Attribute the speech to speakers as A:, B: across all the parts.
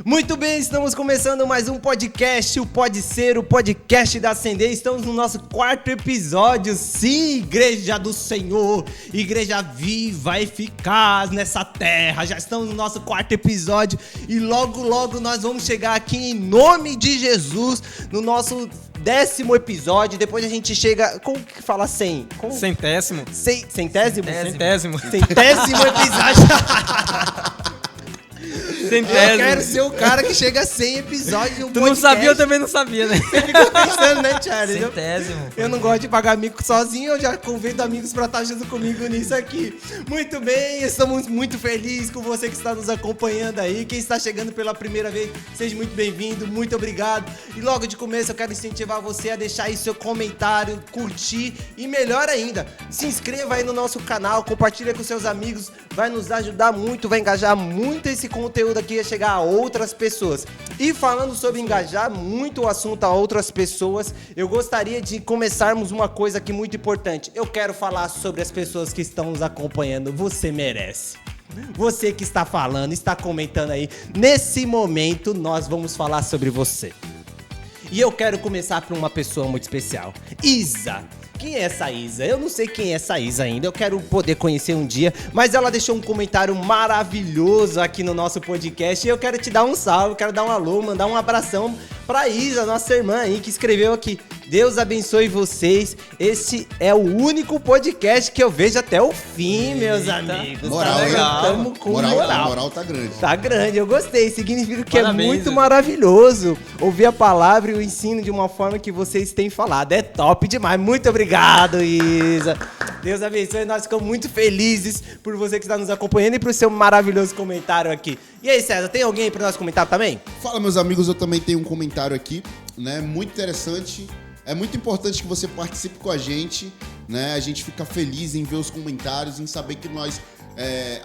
A: Muito bem, estamos começando mais um podcast, o Pode Ser, o podcast da Ascender. Estamos no nosso 4º episódio. Sim, Igreja do Senhor, igreja viva, eficaz nessa terra. Já estamos no nosso 4º episódio e logo nós vamos chegar aqui em nome de Jesus, no nosso 10º episódio. Depois a gente chega, como que fala 100?
B: Centésimo.
A: Centésimo episódio. Eu quero ser o cara que chega a 100 episódios de um
B: Tu
A: podcast.
B: não sabia, eu também não sabia, né?
A: Você ficou pensando, né, Charlie?
C: Centésimo.
A: Eu não gosto de pagar mico sozinho, eu já convido amigos pra estar junto comigo nisso aqui. Muito bem, estamos muito felizes com você que está nos acompanhando aí. Quem está chegando pela primeira vez, seja muito bem-vindo, muito obrigado. E logo de começo eu quero incentivar você a deixar aí seu comentário, curtir e melhor ainda, se inscreva aí no nosso canal, compartilha com seus amigos, vai nos ajudar muito, vai engajar muito esse conteúdo aqui a chegar a outras pessoas. E falando sobre engajar muito o assunto a outras pessoas, eu gostaria de começarmos uma coisa aqui muito importante. Eu quero falar sobre as pessoas que estão nos acompanhando. Você merece. Você que está falando, está comentando aí. Nesse momento, nós vamos falar sobre você. E eu quero começar por uma pessoa muito especial. Isa. Quem é essa Isa? Eu não sei quem é essa Isa ainda, eu quero poder conhecer um dia, mas ela deixou um comentário maravilhoso aqui no nosso podcast e eu quero te dar um salve, quero dar um alô, mandar um abração pra Isa, nossa irmã aí, que escreveu aqui. Deus abençoe vocês, esse é o único podcast que eu vejo até o fim, meus amigos.
D: Moral,
A: tá legal.
D: hein?
A: Tamo com
D: moral tá grande.
A: Tá grande, eu gostei. Significa que
B: Parabéns,
A: é muito
B: Isa.
A: maravilhoso ouvir a palavra e o ensino de uma forma que vocês têm falado. É top demais. Muito obrigado, Isa. Deus abençoe. Nós ficamos muito felizes por você que está nos acompanhando e por seu maravilhoso comentário aqui. E aí, César, tem alguém aí para nós comentar também?
D: Fala, meus amigos, eu também tenho um comentário aqui, né? Muito interessante. É muito importante que você participe com a gente, né? A gente fica feliz em ver os comentários, em saber que nós,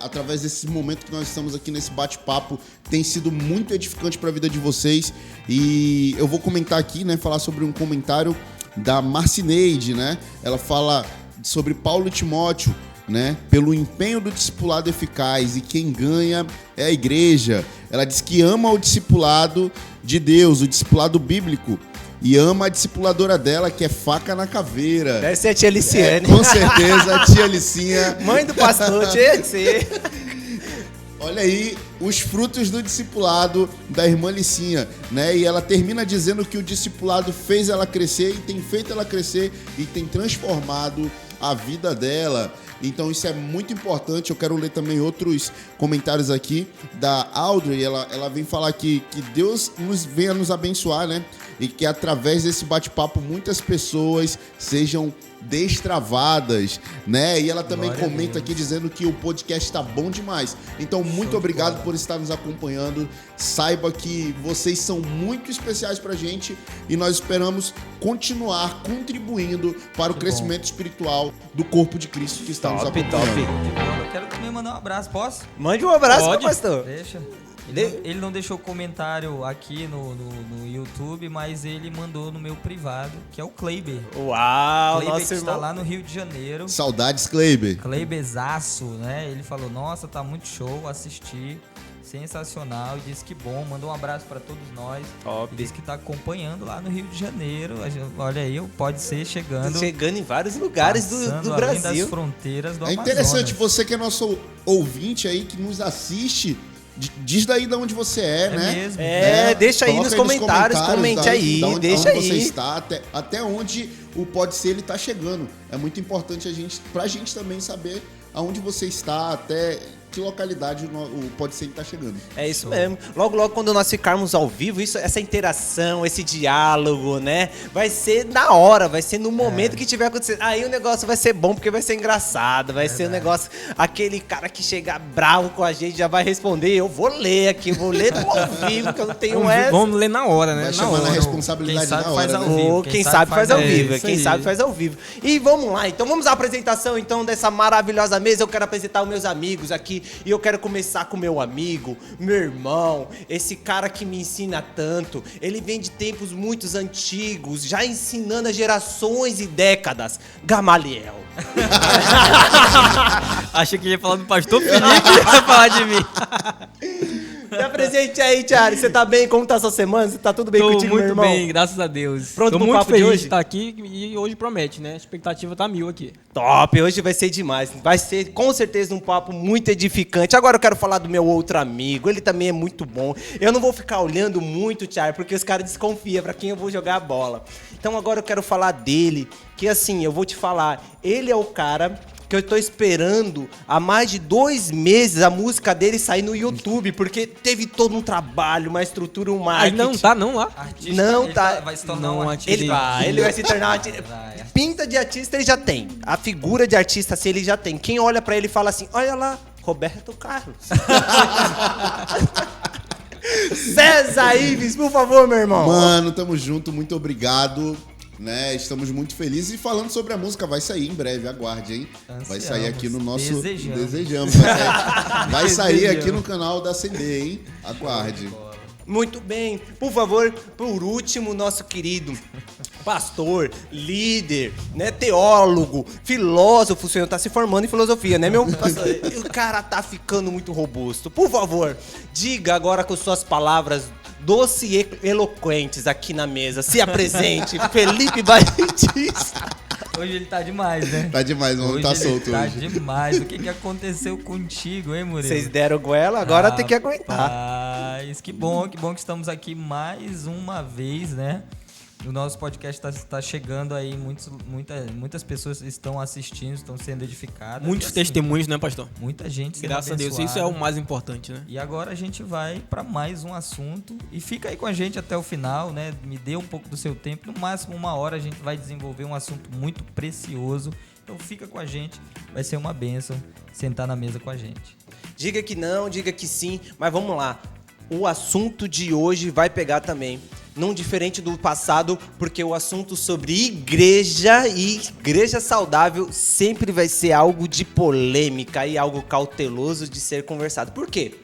D: através desse momento que nós estamos aqui nesse bate-papo, tem sido muito edificante para a vida de vocês. E eu vou comentar aqui, né? Falar sobre um comentário da Marcineide, né? Ela fala sobre Paulo e Timóteo, né? Pelo empenho do discipulado eficaz, e quem ganha é a igreja. Ela diz que ama o discipulado de Deus, o discipulado bíblico, e ama a discipuladora dela, que é faca na caveira.
A: Deve ser a tia Liciane.
D: Com certeza, a tia Licinha.
A: Mãe do pastor, tia Liciane.
D: Olha aí os frutos do discipulado da irmã Licinha, né? E ela termina dizendo que o discipulado fez ela crescer e tem feito ela crescer e tem transformado a vida dela. Então isso é muito importante. Eu quero ler também outros comentários aqui da Audrey. Ela vem falar que Deus venha nos abençoar, né? E que através desse bate-papo muitas pessoas sejam destravadas, né? E ela também
C: Glória
D: comenta aqui dizendo que o podcast tá bom demais. Então, muito obrigado por estar nos acompanhando. Saiba que vocês são muito especiais pra gente e nós esperamos continuar contribuindo para o crescimento espiritual do corpo de Cristo que está nos acompanhando.
C: Eu quero também mandar um abraço, posso?
A: Mande um abraço
B: Pode.
A: pro pastor.
C: Deixa. Ele não deixou comentário aqui no YouTube, mas ele mandou no meu privado, que é o Kleiber.
A: Uau,
C: Kleiber
A: nosso
C: que está
A: irmão.
C: lá no Rio de Janeiro.
D: Saudades, Kleiber.
C: Kleiberzaço, né? Ele falou, nossa, tá muito show, assisti. Sensacional, e disse que bom, mandou um abraço para todos nós.
A: Top.
C: E disse que tá acompanhando lá no Rio de Janeiro. Olha aí, Pode Ser chegando.
A: Chegando em vários lugares do
C: além
A: Brasil.
C: das fronteiras do
D: É
C: Amazonas.
D: interessante, você que é nosso ouvinte aí, que nos assiste, diz daí de onde você é, né?
C: Mesmo.
A: Deixa aí
D: Coloca
A: nos comentários, comente aí,
D: onde
A: deixa
D: você
A: aí.
D: está, até onde o Pode Ser ele tá chegando. É muito importante pra gente também saber aonde você está, até que localidade o Pode Ser ele tá chegando.
A: É isso mesmo. Logo, quando nós ficarmos ao vivo, essa interação, esse diálogo, né? Vai ser na hora, vai ser no momento que tiver acontecendo. Aí o negócio vai ser bom, porque vai ser engraçado. Vai ser um negócio... Aquele cara que chega bravo com a gente já vai responder. Eu vou ler aqui, vou ler no ao vivo, que eu não tenho essa.
B: Vamos ler na hora, né?
D: Vai
B: Na
D: chamar na
B: hora.
D: responsabilidade
C: Quem sabe
D: na
C: faz
D: hora,
C: ao
D: né?
C: vivo.
A: Quem sabe faz ao vivo,
B: isso
A: quem
B: aí.
A: sabe faz ao vivo. E vamos lá, então vamos à apresentação então dessa maravilhosa mesa. Eu quero apresentar os meus amigos aqui e eu quero começar com meu amigo, meu irmão, esse cara que me ensina tanto. Ele vem de tempos muito antigos, já ensinando a gerações e décadas. Gamaliel.
B: Achei que ia falar do pastor Felipe e ia falar de mim.
A: Se apresente aí, Thiago. Você tá bem? Como tá a sua semana? Você tá tudo bem
B: Tô
A: contigo, meu
B: muito
A: irmão?
B: bem, graças a Deus.
A: Pronto
B: Tô
A: pro
B: muito
A: papo de
B: feliz
A: hoje?
B: de estar aqui e hoje promete, né? A expectativa tá 1000 aqui.
A: Top, hoje vai ser demais. Vai ser com certeza um papo muito edificante. Agora eu quero falar do meu outro amigo. Ele também é muito bom. Eu não vou ficar olhando muito, Thiago, porque os caras desconfiam pra quem eu vou jogar a bola. Então agora eu quero falar dele, que assim, eu vou te falar, ele é o cara que eu tô esperando há mais de 2 meses a música dele sair no YouTube, porque teve todo um trabalho, uma estrutura, um marketing.
B: Ainda não tá não lá?
C: Artista,
A: Não
C: ele
A: tá-
C: vai se tornar
B: não,
C: um
B: artista.
C: artista.
A: Ele vai se tornar um artista.
C: Vai.
A: Pinta de artista ele já tem. A figura de artista assim ele já tem. Quem olha pra ele fala assim: olha lá, Roberto Carlos. César Ives, por favor, meu irmão.
D: Mano, tamo junto, muito obrigado. Né, estamos muito felizes e falando sobre a música, vai sair em breve, aguarde, hein? Vai sair aqui no nosso.
C: Desejamos.
D: Vai sair aqui no canal da CD, hein? Aguarde.
A: Muito bem. Por favor, por último, nosso querido pastor, líder, né, teólogo, filósofo, o senhor tá se formando em filosofia, né, meu pastor? O cara tá ficando muito robusto. Por favor, diga agora com suas palavras doce e eloquentes aqui na mesa. Se apresente, Felipe Batista.
C: Hoje ele tá demais, né?
D: Tá demais, vamos tá
C: ele
D: solto
C: tá
D: hoje.
C: demais. O que aconteceu contigo, hein, Murilo?
A: Vocês deram goela, agora tem que aguentar.
C: Rapaz, que bom que estamos aqui mais uma vez, né? O nosso podcast tá chegando aí, muitas pessoas estão assistindo, estão sendo edificadas.
B: Muitos
C: E, assim,
B: testemunhos, né, pastor?
C: Muita gente sendo
B: Graças a Deus, isso é o mais importante, né?
C: E agora a gente vai para mais um assunto e fica aí com a gente até o final, né? Me dê um pouco do seu tempo, no máximo 1 hora a gente vai desenvolver um assunto muito precioso. Então fica com a gente, vai ser uma bênção sentar na mesa com a gente.
A: Diga que não, diga que sim, mas vamos lá. O assunto de hoje vai pegar também. Não diferente do passado, porque o assunto sobre igreja e igreja saudável sempre vai ser algo de polêmica e algo cauteloso de ser conversado. Por quê?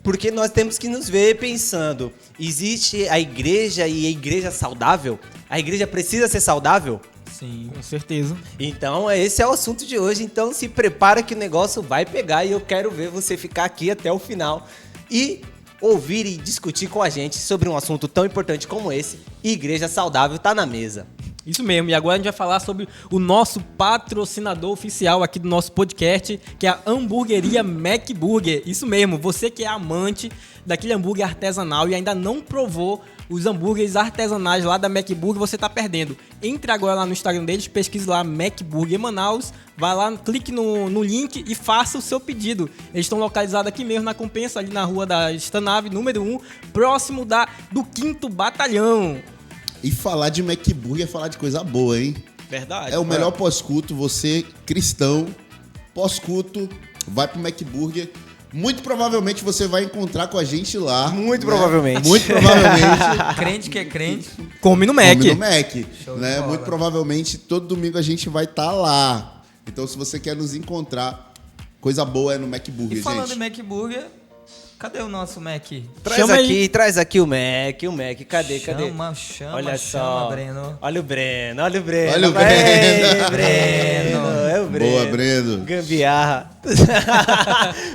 A: Porque nós temos que nos ver pensando, existe a igreja e a igreja saudável? A igreja precisa ser saudável?
C: Sim.
B: Com certeza.
A: Então, esse é o assunto de hoje. Então, se prepara que o negócio vai pegar e eu quero ver você ficar aqui até o final e ouvir e discutir com a gente sobre um assunto tão importante como esse. Igreja saudável tá na mesa.
B: Isso mesmo, e agora a gente vai falar sobre o nosso patrocinador oficial aqui do nosso podcast, que é a hamburgueria Mac Burger. Isso mesmo, você que é amante daquele hambúrguer artesanal e ainda não provou os hambúrgueres artesanais lá da Mac Burger, você tá perdendo. Entre agora lá no Instagram deles, pesquise lá Mac Burger Manaus, vai lá, clique no link e faça o seu pedido. Eles estão localizados aqui mesmo na Compensa, ali na rua da Stanave, número 1, próximo do 5º Batalhão.
D: E falar de McBurger é falar de coisa boa, hein?
B: Verdade.
D: É o melhor pós-culto, você cristão, pós-culto, vai pro McBurger. Muito provavelmente você vai encontrar com a gente lá.
A: Muito provavelmente.
D: Muito provavelmente.
C: Crente que é crente.
B: Come no Mac.
D: Come no Mac.
C: Show de
D: Né?
C: bola.
D: Muito provavelmente todo domingo a gente vai estar lá. Então se você quer nos encontrar, coisa boa é no McBurger,
C: E falando
D: gente.
C: em Mac Burger, cadê o nosso Mac?
A: Traz aqui o Mac, cadê?
C: Chama, Breno.
A: Olha o Breno, olha o Breno.
D: Olha o
A: Ei,
D: Breno.
A: Breno. É o Breno.
D: Boa, Breno.
A: Gambiarra.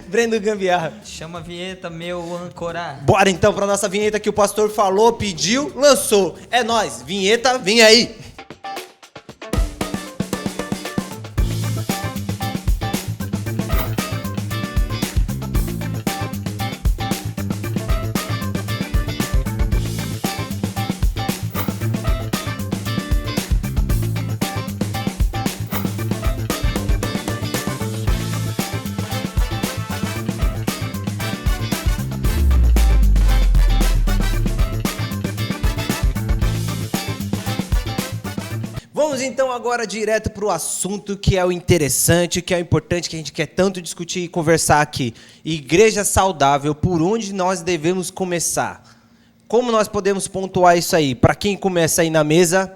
A: Breno Gambiarra.
C: Chama a vinheta, meu âncora.
A: Bora então pra nossa vinheta que o pastor falou, pediu, lançou. É nóis, vinheta, vem aí. Vamos então agora direto pro assunto que é o interessante, que é o importante, que a gente quer tanto discutir e conversar aqui. Igreja saudável, por onde nós devemos começar? Como nós podemos pontuar isso aí? Para quem começa aí na mesa,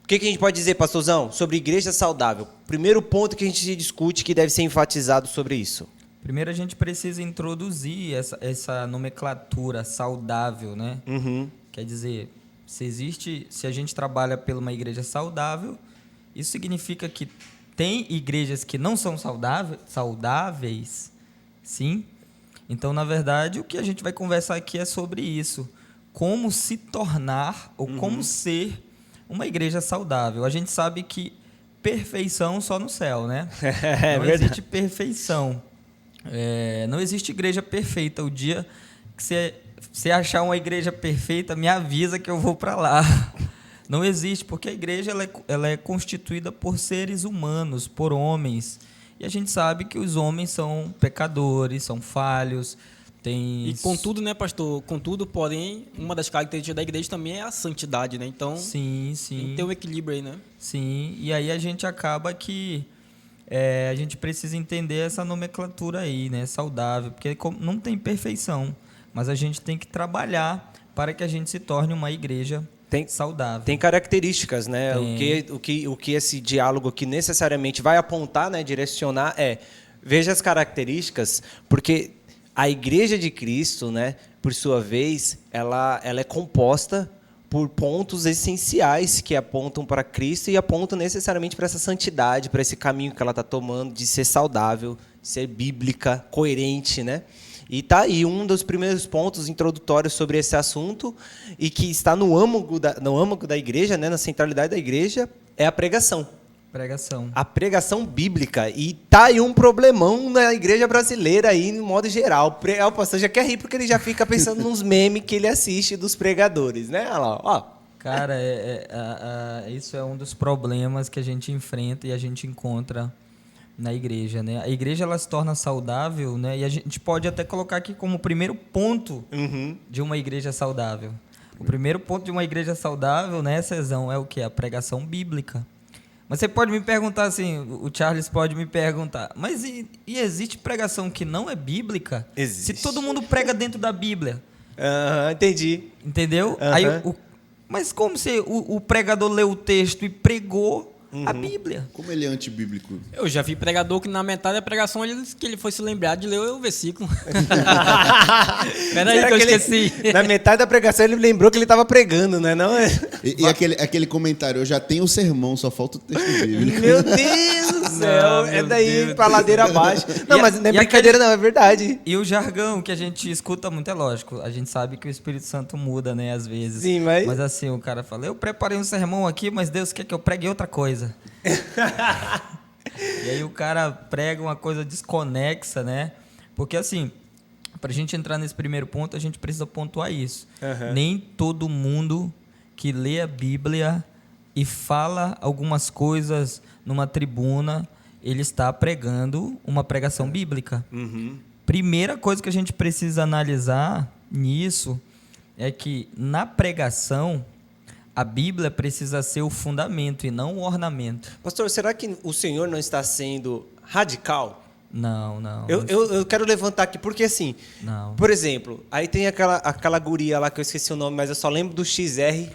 A: o que a gente pode dizer, pastorzão, sobre igreja saudável? Primeiro ponto que a gente discute que deve ser enfatizado sobre isso.
C: Primeiro a gente precisa introduzir essa nomenclatura saudável, né? Quer dizer, se a gente trabalha por uma igreja saudável, isso significa que tem igrejas que não são saudáveis, sim, Então, na verdade, o que a gente vai conversar aqui é sobre isso. Como se tornar ou como ser uma igreja saudável. A gente sabe que perfeição só no céu, né? Não existe perfeição. Não existe igreja perfeita. O dia que você achar uma igreja perfeita, me avisa que eu vou para lá. Não existe, porque a igreja ela é constituída por seres humanos, por homens. E a gente sabe que os homens são pecadores, são falhos.
B: E contudo, né, pastor? Contudo, porém, uma das características da igreja também é a santidade, né? Então,
C: sim.
B: Tem que ter um equilíbrio aí, né?
C: Sim, e aí a gente acaba que a gente precisa entender essa nomenclatura aí, né? Saudável, porque não tem perfeição, mas a gente tem que trabalhar para que a gente se torne uma igreja saudável.
E: Tem características, né? O que esse diálogo aqui necessariamente vai apontar, né? Direcionar veja as características, porque a Igreja de Cristo, né, por sua vez, ela é composta por pontos essenciais que apontam para Cristo e apontam necessariamente para essa santidade, para esse caminho que ela está tomando de ser saudável, ser bíblica, coerente, né? E tá aí um dos primeiros pontos introdutórios sobre esse assunto e que está no âmago da igreja, né, na centralidade da igreja, é a pregação. A pregação bíblica. E tá aí um problemão na igreja brasileira aí, no modo geral. O pastor já quer rir porque ele já fica pensando nos memes que ele assiste dos pregadores, né? Olha lá, ó.
C: Cara, isso é um dos problemas que a gente enfrenta e a gente encontra na igreja, né? A igreja ela se torna saudável, né? E a gente pode até colocar aqui como o primeiro ponto de uma igreja saudável. O primeiro ponto de uma igreja saudável, né, Cezão, é o quê? A pregação bíblica. Mas você pode me perguntar assim, o Charles pode me perguntar, mas e existe pregação que não é bíblica?
E: Existe.
C: Se todo mundo prega dentro da Bíblia.
E: Entendi.
C: Entendeu? Aí, mas como se o pregador leu o texto e pregou a Bíblia?
D: Como ele é antibíblico?
B: Eu já vi pregador que na metade da pregação ele foi se lembrar de ler o versículo. Peraí que eu esqueci.
E: Na metade da pregação ele lembrou que ele estava pregando, né? Não é?
D: E aquele comentário, eu já tenho o sermão, só falta o texto bíblico.
E: Meu Deus do céu,
C: Não,
E: daí
C: Deus.
E: pra ladeira abaixo. Não, mas não é brincadeira não, é verdade.
C: E o jargão que a gente escuta muito, é lógico, a gente sabe que o Espírito Santo muda, né, às vezes.
E: Sim, mas...
C: Mas assim, o cara fala, eu preparei um sermão aqui, mas Deus quer que eu pregue outra coisa. E aí o cara prega uma coisa desconexa, né? Porque assim, pra gente entrar nesse primeiro ponto, a gente precisa pontuar isso. Nem todo mundo que lê a Bíblia e fala algumas coisas numa tribuna, ele está pregando uma pregação bíblica. Primeira coisa que a gente precisa analisar nisso é que na pregação a Bíblia precisa ser o fundamento e não o ornamento.
E: Pastor, será que o senhor não está sendo radical?
C: Não.
E: Eu quero levantar aqui, porque assim, por exemplo, aí tem aquela guria lá que eu esqueci o nome, mas eu só lembro do XR.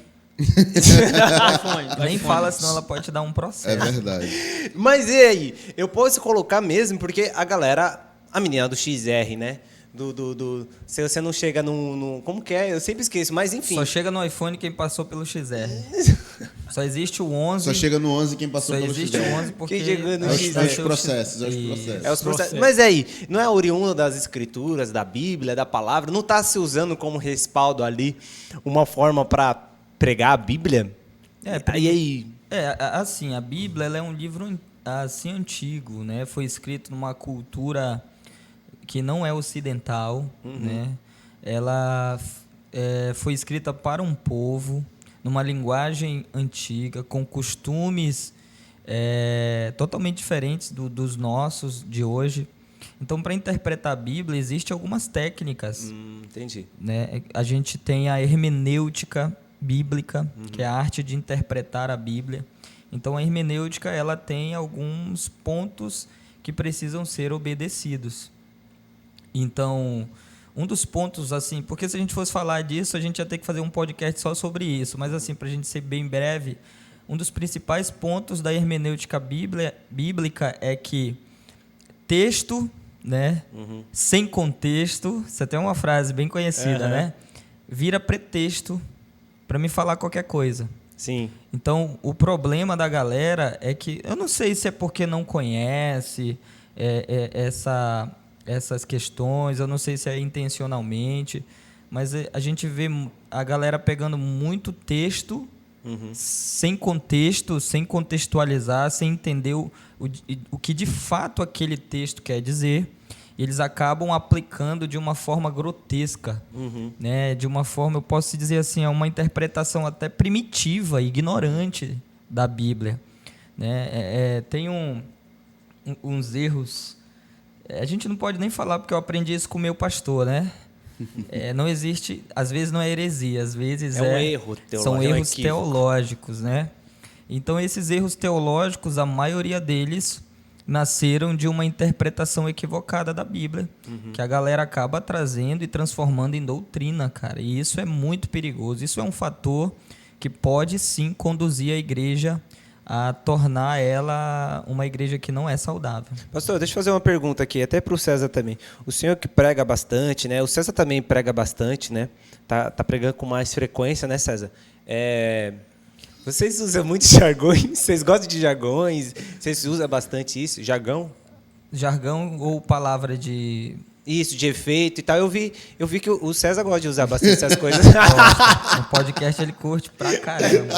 C: Nem fala, senão ela pode te dar um processo.
D: É verdade.
E: Mas e aí? Eu posso colocar mesmo, porque a menina do XR, né? Se você não chega no como que é? Eu sempre esqueço, mas enfim.
C: Só chega no iPhone quem passou pelo XR. Só existe o 11.
D: Só chega no 11 quem passou pelo XR.
C: Só existe o 11 porque...
E: Quem chegou no XR.
D: É os processos.
E: Os processos. Mas aí, não é oriundo das escrituras, da Bíblia, da palavra? Não está se usando como respaldo ali uma forma para pregar a Bíblia? E aí?
C: Assim, a Bíblia ela é um livro assim antigo, né? Foi escrito numa cultura que não é ocidental, né? Ela foi escrita para um povo, numa linguagem antiga, com costumes totalmente diferentes dos nossos de hoje. Então, para interpretar a Bíblia, existem algumas técnicas.
E: Entendi.
C: Né? A gente tem a hermenêutica bíblica, que é a arte de interpretar a Bíblia. Então, a hermenêutica ela tem alguns pontos que precisam ser obedecidos. Então, um dos pontos, assim, porque se a gente fosse falar disso, a gente ia ter que fazer um podcast só sobre isso, mas assim, para a gente ser bem breve, um dos principais pontos da hermenêutica bíblica é que texto, né, sem contexto, você tem uma frase bem conhecida, né, vira pretexto para me falar qualquer coisa.
E: Sim.
C: Então, o problema da galera é que, eu não sei se é porque não conhece essas questões. Eu não sei se é intencionalmente, mas a gente vê a galera pegando muito texto sem contexto, sem contextualizar, sem entender o que de fato aquele texto quer dizer. Eles acabam aplicando de uma forma grotesca, né? De uma forma, eu posso dizer assim, é uma interpretação até primitiva, ignorante da Bíblia, né? Tem uns erros. A gente não pode nem falar porque eu aprendi isso com o meu pastor, né? Não existe, às vezes não é heresia, às vezes
E: um erro teológico,
C: são erros
E: equívoco.
C: teológicos, né? Então esses erros teológicos, a maioria deles nasceram de uma interpretação equivocada da Bíblia, que a galera acaba trazendo e transformando em doutrina, cara. E isso é muito perigoso. Isso é um fator que pode sim conduzir a igreja a tornar ela uma igreja que não é saudável.
E: Pastor, deixa eu fazer uma pergunta aqui, até para o César também. O senhor que prega bastante, né? O César também prega bastante, né? Tá pregando com mais frequência, né, César? Vocês usam muitos jargões? Vocês gostam de jargões? Vocês usam bastante isso? Jargão?
C: Jargão ou palavra de...
E: Isso, de efeito e tal. Eu vi que o César gosta de usar bastante essas coisas.
C: No podcast ele curte pra caramba.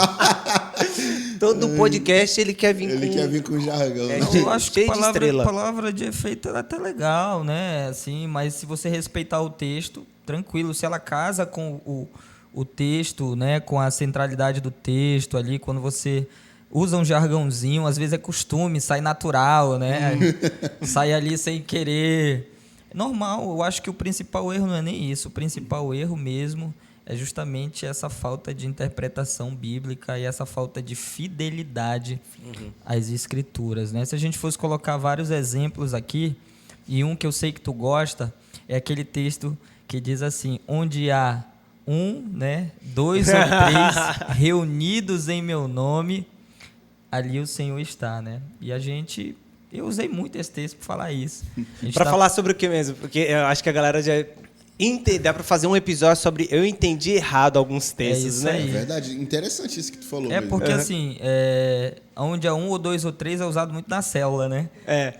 E: Todo podcast ele quer vir
D: Ele quer vir com jargão.
C: Eu acho que
E: cheio de estrela.
C: palavra de efeito é até legal, né? Assim, mas se você respeitar o texto, tranquilo. Se ela casa com o texto, né? Com a centralidade do texto ali, quando você usa um jargãozinho, às vezes é costume, sai natural, né? Sai ali sem querer. Normal, eu acho que o principal erro não é nem isso. O principal erro mesmo é justamente essa falta de interpretação bíblica e essa falta de fidelidade às escrituras, né? Se a gente fosse colocar vários exemplos aqui, e um que eu sei que tu gosta, é aquele texto que diz assim, onde há né, 2 ou 3 reunidos em meu nome, ali o Senhor está, né? E eu usei muito esse texto para falar isso.
E: Para falar sobre o que mesmo? Porque eu acho que a galera já... Dá para fazer um episódio sobre eu entendi errado alguns textos, né?
C: aí.
D: É verdade, interessante isso que tu falou.
C: É
D: mesmo.
C: porque assim, onde há 1 ou 2 ou 3 é usado muito na célula, né?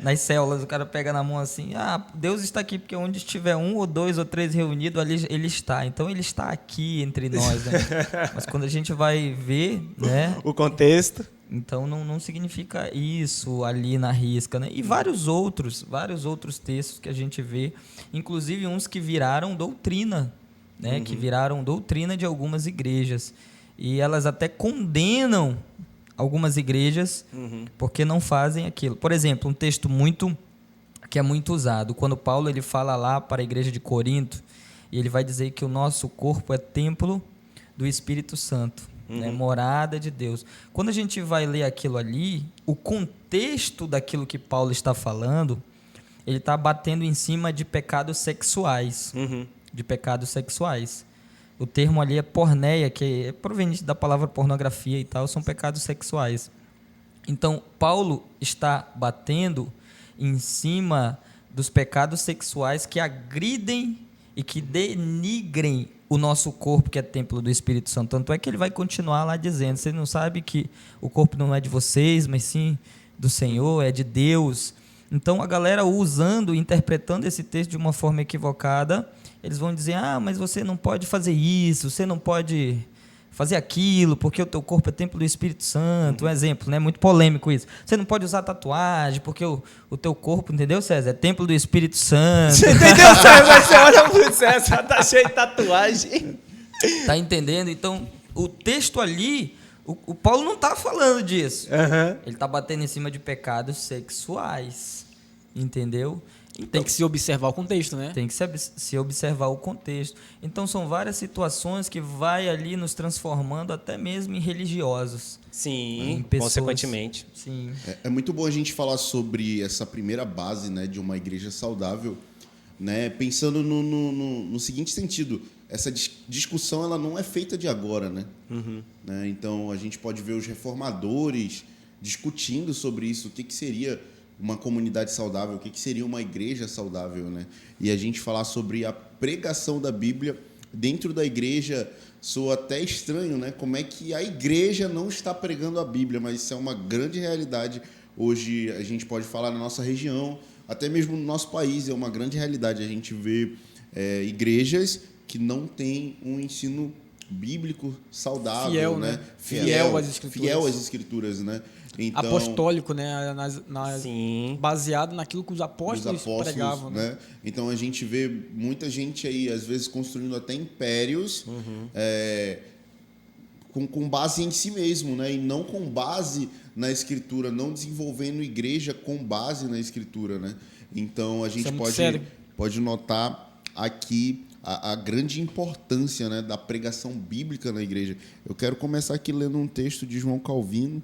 C: Nas células, o cara pega na mão assim, Deus está aqui, porque onde estiver 1 ou 2 ou 3 reunidos, ali ele está. Então ele está aqui entre nós, né? Mas quando a gente vai ver, né?
E: O contexto.
C: Então não significa isso ali na risca, né? E vários outros textos que a gente vê, inclusive uns que viraram doutrina, né? Que viraram doutrina de algumas igrejas. E elas até condenam algumas igrejas porque não fazem aquilo. Por exemplo, um texto que é muito usado, quando Paulo ele fala lá para a igreja de Corinto, e ele vai dizer que o nosso corpo é templo do Espírito Santo. Né, morada de Deus. Quando a gente vai ler aquilo ali, o contexto daquilo que Paulo está falando, ele está batendo em cima de pecados sexuais. De pecados sexuais. O termo ali é porneia, que é proveniente da palavra pornografia e tal, são pecados sexuais. Então, Paulo está batendo em cima dos pecados sexuais que agridem e que denigrem o nosso corpo, que é templo do Espírito Santo. Tanto é que ele vai continuar lá dizendo, vocês não sabem que o corpo não é de vocês, mas sim do Senhor, é de Deus. Então, a galera interpretando esse texto de uma forma equivocada, eles vão dizer, mas você não pode fazer isso, você não pode fazer aquilo, porque o teu corpo é templo do Espírito Santo. Um exemplo, né? Muito polêmico isso. Você não pode usar tatuagem, porque o teu corpo, entendeu, César? É templo do Espírito Santo.
E: Você entendeu, César? Você olha pro César, tá cheio de tatuagem.
C: Tá entendendo? Então, o texto ali, o Paulo não tá falando disso. Ele tá batendo em cima de pecados sexuais. Entendeu? Então,
B: Tem que se observar o contexto, né?
C: Tem que se observar o contexto. Então, são várias situações que vai ali nos transformando até mesmo em religiosos.
E: Sim,
C: em pessoas.
E: consequentemente.
C: Sim.
D: É muito bom a gente falar sobre essa primeira base, né, de uma igreja saudável, né, pensando no seguinte sentido. Essa discussão ela não é feita de agora, né? Né? Então, a gente pode ver os reformadores discutindo sobre isso, o que seria uma comunidade saudável, o que seria uma igreja saudável, né? E a gente falar sobre a pregação da Bíblia dentro da igreja soa até estranho, né? Como é que a igreja não está pregando a Bíblia, mas isso é uma grande realidade. Hoje a gente pode falar na nossa região, até mesmo no nosso país, é uma grande realidade. A gente vê igrejas que não têm um ensino bíblico saudável,
B: Fiel,
D: né?
B: Fiel às Escrituras.
D: Fiel às Escrituras, né? Então,
B: apostólico, né?
E: Sim.
B: Baseado naquilo que os apóstolos pregavam, né?
D: Então a gente vê muita gente aí, às vezes, construindo até impérios com base em si mesmo, né? E não com base na Escritura, não desenvolvendo igreja com base na Escritura, né? Então a gente pode notar aqui a grande importância, né, da pregação bíblica na igreja. Eu quero começar aqui lendo um texto de João Calvino,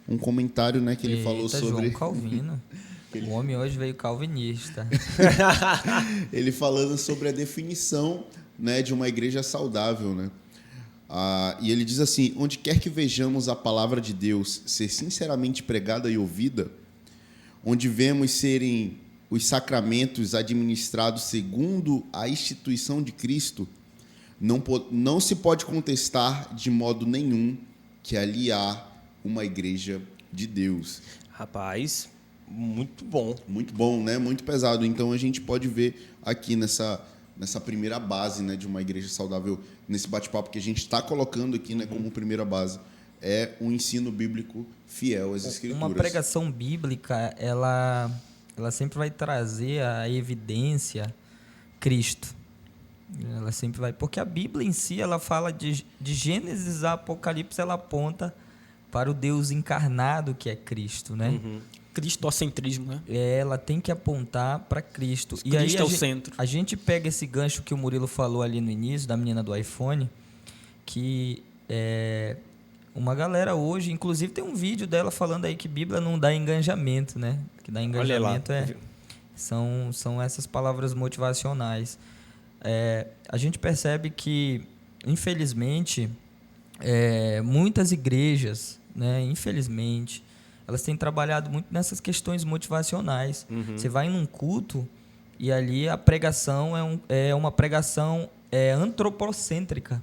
D: um comentário, né, que ele falou sobre...
C: João Calvino. O homem hoje veio calvinista.
D: Ele falando sobre a definição, né, de uma igreja saudável, né? E ele diz assim: onde quer que vejamos a palavra de Deus ser sinceramente pregada e ouvida, onde vemos serem os sacramentos administrados segundo a instituição de Cristo, não se pode contestar de modo nenhum que ali há uma igreja de Deus.
E: Rapaz, muito bom.
D: Muito bom, né? Muito pesado. Então a gente pode ver aqui nessa primeira base, né, de uma igreja saudável, nesse bate-papo que a gente está colocando aqui, né, como primeira base, é um ensino bíblico fiel às Escrituras.
C: Uma pregação bíblica, ela sempre vai trazer a evidência Cristo. Ela sempre vai, porque a Bíblia em si, ela fala de Gênesis a Apocalipse, ela aponta para o Deus encarnado que é Cristo, né?
B: Cristocentrismo, né?
C: Ela tem que apontar para Cristo.
B: Cristo
C: aí
B: é o centro.
C: A gente pega esse gancho que o Murilo falou ali no início, da menina do iPhone, que uma galera hoje, inclusive tem um vídeo dela falando aí que Bíblia não dá engajamento, né? Que dá engajamento são essas palavras motivacionais. A gente percebe que, infelizmente, muitas igrejas, né, infelizmente, elas têm trabalhado muito nessas questões motivacionais. Você vai num culto e ali a pregação é uma pregação antropocêntrica,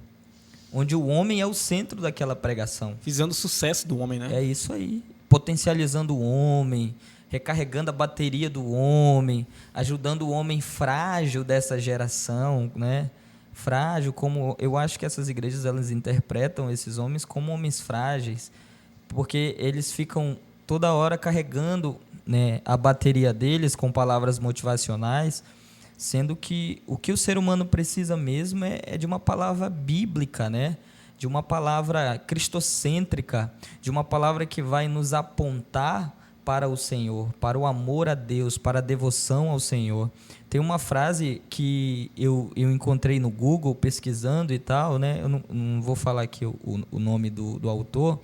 C: onde o homem é o centro daquela pregação.
B: Visando o sucesso do homem, né?
C: É isso aí. Potencializando o homem, recarregando a bateria do homem, ajudando o homem frágil dessa geração, né? Frágil, como eu acho que essas igrejas elas interpretam esses homens como homens frágeis, porque eles ficam toda hora carregando, né, a bateria deles com palavras motivacionais, sendo que o que o ser humano precisa mesmo é de uma palavra bíblica, né? De uma palavra cristocêntrica, de uma palavra que vai nos apontar para o Senhor, para o amor a Deus, para a devoção ao Senhor. Tem uma frase que eu encontrei no Google pesquisando e tal, né? Eu não vou falar aqui o nome do autor,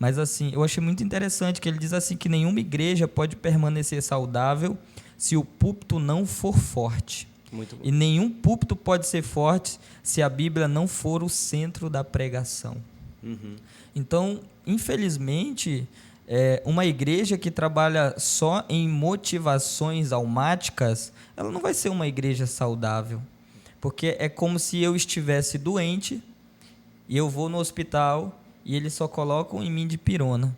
C: mas assim, eu achei muito interessante que ele diz assim que nenhuma igreja pode permanecer saudável se o púlpito não for forte.
E: Muito bom.
C: E nenhum púlpito pode ser forte se a Bíblia não for o centro da pregação. Então, infelizmente, uma igreja que trabalha só em motivações almáticas, ela não vai ser uma igreja saudável. Porque é como se eu estivesse doente e eu vou no hospital e eles só colocam em mim dipirona.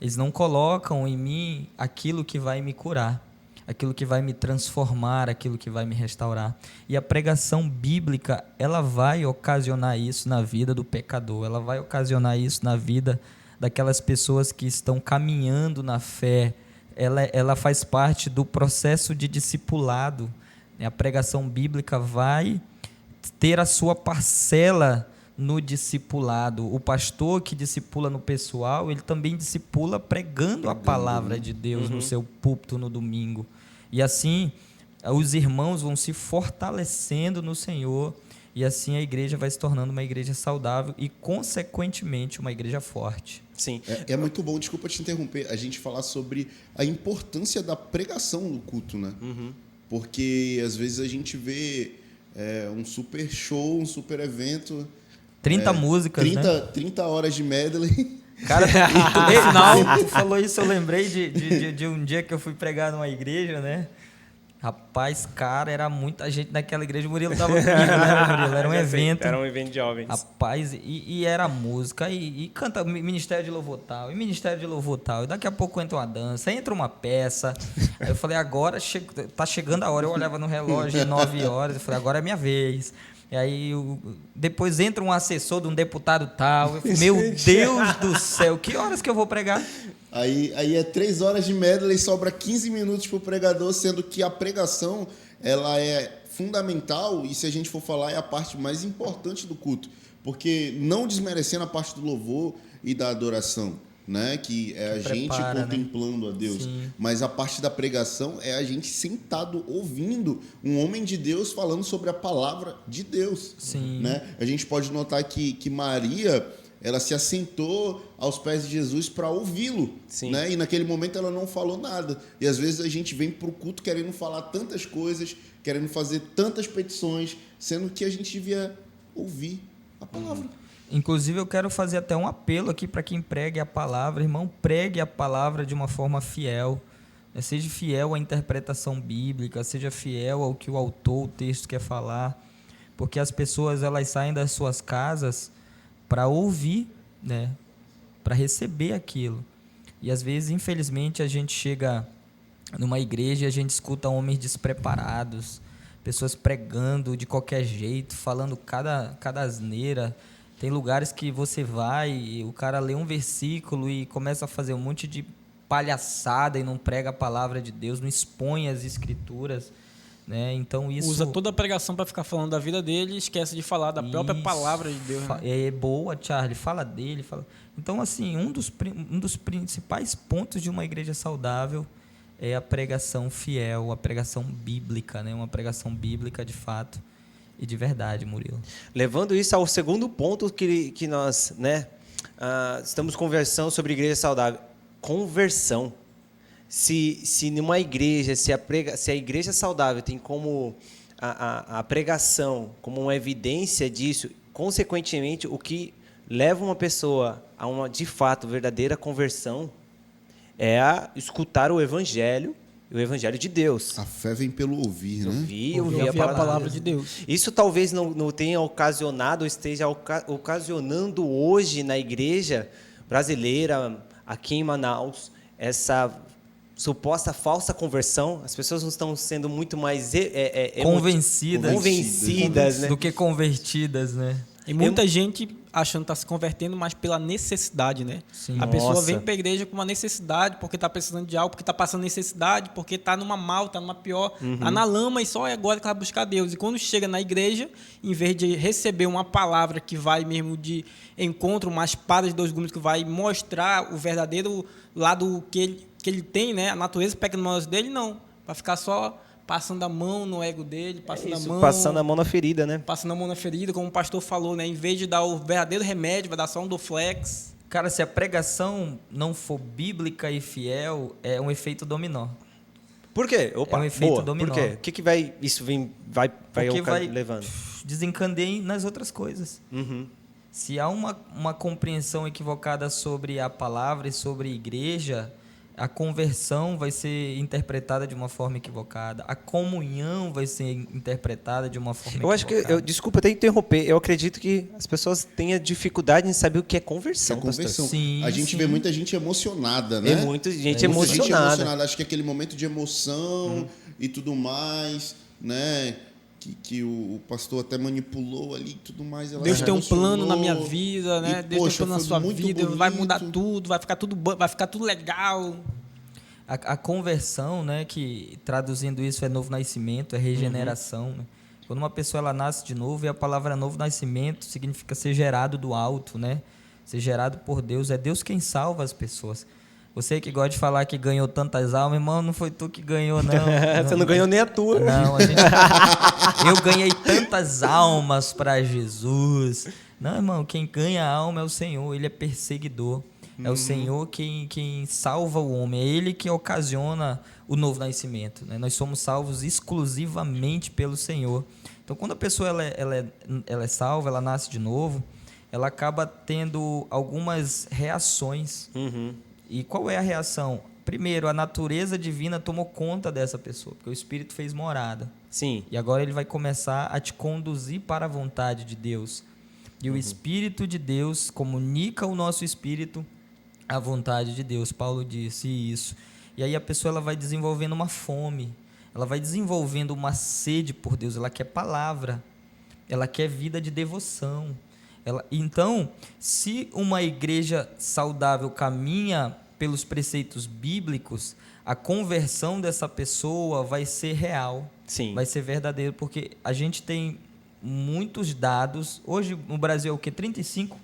C: Eles não colocam em mim aquilo que vai me curar, aquilo que vai me transformar, aquilo que vai me restaurar. E a pregação bíblica, ela vai ocasionar isso na vida do pecador, ela vai ocasionar isso na vida daquelas pessoas que estão caminhando na fé. Ela faz parte do processo de discipulado. A pregação bíblica vai ter a sua parcela no discipulado. O pastor que discipula no pessoal, ele também discipula pregando a palavra de Deus no seu púlpito no domingo. E assim, os irmãos vão se fortalecendo no Senhor, e assim a igreja vai se tornando uma igreja saudável e, consequentemente, uma igreja forte.
E: Sim.
D: É muito bom, desculpa te interromper, a gente falar sobre a importância da pregação no culto, né? Porque, às vezes, a gente vê um super show, um super evento...
C: 30 músicas,
D: 30 horas de medley.
C: Cara, tu falou isso, eu lembrei de um dia que eu fui pregar numa igreja, né? Rapaz, cara, era muita gente naquela igreja. O Murilo tava comigo, né, Murilo? Era um evento.
E: Era um evento de jovens.
C: Rapaz, e era música, e canta Ministério de Louvor tal, e Ministério de Louvor tal, e daqui a pouco entra uma dança, entra uma peça. Aí eu falei, agora tá chegando a hora. Eu olhava no relógio, 9 horas, eu falei, agora é minha vez. E aí depois entra um assessor de um deputado tal. Eu falei, meu Deus do céu, que horas que eu vou pregar?
D: Aí é 3 horas de medley, sobra 15 minutos pro pregador, sendo que a pregação, ela é fundamental, e se a gente for falar, é a parte mais importante do culto. Porque não desmerecendo a parte do louvor e da adoração, né? Que é a gente contemplando, né, a Deus.
C: Sim.
D: Mas a parte da pregação é a gente sentado ouvindo um homem de Deus falando sobre a palavra de Deus.
C: Sim.
D: Né? A gente pode notar que Maria, ela se assentou aos pés de Jesus para ouvi-lo, né? E naquele momento ela não falou nada. E às vezes a gente vem para o culto querendo falar tantas coisas, querendo fazer tantas petições, sendo que a gente devia ouvir a palavra.
C: Inclusive, eu quero fazer até um apelo aqui para quem pregue a palavra. Irmão, pregue a palavra de uma forma fiel. Seja fiel à interpretação bíblica, seja fiel ao que o autor, o texto quer falar. Porque as pessoas, elas saem das suas casas para ouvir, né? Para receber aquilo. E às vezes, infelizmente, a gente chega numa igreja e a gente escuta homens despreparados, pessoas pregando de qualquer jeito, falando cada asneira. Tem lugares que você vai e o cara lê um versículo e começa a fazer um monte de palhaçada e não prega a palavra de Deus, não expõe as escrituras, né? Então isso
B: usa toda a pregação para ficar falando da vida dele e esquece de falar da própria palavra de Deus. Né?
C: É boa, Charlie, fala dele. Então, assim, um dos principais pontos de uma igreja saudável é a pregação fiel, a pregação bíblica, né? Uma pregação bíblica de fato e de verdade, Murilo.
E: Levando isso ao segundo ponto que nós, né, estamos conversando sobre igreja saudável. Conversão. Se numa igreja, se a igreja saudável tem como a pregação como uma evidência disso, consequentemente, o que leva uma pessoa a uma, de fato, verdadeira conversão é a escutar o evangelho de Deus.
D: A fé vem pelo ouvir, né?
B: Ouvir a palavra de Deus.
E: Isso talvez não tenha ocasionado, ou esteja ocasionando hoje na igreja brasileira, aqui em Manaus, essa suposta falsa conversão. As pessoas não estão sendo muito mais convencidas, né?
C: Do que convertidas, né?
B: E muita gente achando que está se convertendo, mas pela necessidade, né?
C: Sim.
B: A pessoa vem para a igreja com uma necessidade, porque está precisando de algo, porque está passando necessidade, porque está numa mal, está numa pior, está na lama e só é agora que vai buscar Deus. E quando chega na igreja, em vez de receber uma palavra que vai mesmo de encontro, uma espada de dois gumes que vai mostrar o verdadeiro lado que ele tem, né? A natureza pecaminosa dele, não. Vai ficar só passando a mão no ego dele,
E: passando a mão na ferida, né?
B: Passando a mão na ferida, como o pastor falou, né? Em vez de dar o verdadeiro remédio, vai dar só um Doflex.
C: Cara, se a pregação não for bíblica e fiel, é um efeito dominó.
E: Por quê? Opa,
C: é um efeito dominó.
E: Por quê? O que vai levando?
C: Desencandeia nas outras coisas.
E: Uhum.
C: Se há uma compreensão equivocada sobre a palavra e sobre a igreja, a conversão vai ser interpretada de uma forma equivocada. A comunhão vai ser interpretada de uma forma equivocada.
E: Desculpa até interromper. Eu acredito que as pessoas tenham dificuldade em saber o que é conversão.
C: Sim,
D: a gente vê muita gente emocionada, né?
E: Tem muita gente emocionada.
D: Acho que aquele momento de emoção e tudo mais, né? Que o pastor até manipulou ali e tudo mais.
B: Deus tem um plano na minha vida, né?
D: E,
B: Deus tem um plano na sua vida,
D: bonito.
B: vai mudar tudo, vai ficar tudo legal.
C: A conversão, né, que traduzindo isso é novo nascimento, é regeneração. Né? Quando uma pessoa ela nasce de novo, e a palavra novo nascimento significa ser gerado do alto, né? Ser gerado por Deus. É Deus quem salva as pessoas. Você que gosta de falar que ganhou tantas almas, irmão, não foi tu que ganhou, não.
E: Você não ganhou nem a tua.
C: Não, eu ganhei tantas almas para Jesus. Não, irmão, quem ganha a alma é o Senhor, Ele é perseguidor. É o Senhor quem salva o homem, é Ele que ocasiona o novo nascimento. Né? Nós somos salvos exclusivamente pelo Senhor. Então, quando a pessoa ela é salva, ela nasce de novo, ela acaba tendo algumas reações. E qual é a reação? primeiro, a natureza divina tomou conta dessa pessoa, porque o Espírito fez morada.
E: Sim.
C: E agora ele vai começar a te conduzir para a vontade de Deus. E o Espírito de Deus comunica ao nosso espírito a vontade de Deus. Paulo disse isso. E aí a pessoa ela vai desenvolvendo uma fome, ela vai desenvolvendo uma sede por Deus, ela quer palavra, ela quer vida de devoção. Então, se uma igreja saudável caminha pelos preceitos bíblicos, a conversão dessa pessoa vai ser real,
E: Sim.
C: vai ser verdadeiro, porque a gente tem muitos dados. Hoje no Brasil é o quê? 35% do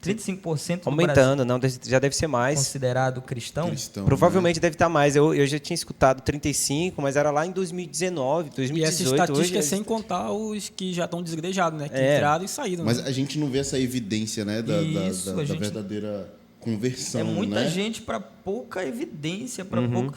C: Brasil
E: Aumentando, não, já deve ser mais.
C: considerado cristão.
E: Provavelmente deve estar mais. Eu já tinha escutado 35, mas era lá em 2019, 2018.
B: E essa estatística
E: hoje,
B: é sem contar os que já estão desegrejados, né? Que
E: É.
B: entraram e saíram.
D: Mas
B: né?
D: a gente não vê essa evidência, né? Da
C: Isso, a gente-
D: verdadeira conversão,
C: É muita
D: né?
C: gente para pouca evidência, para pouco,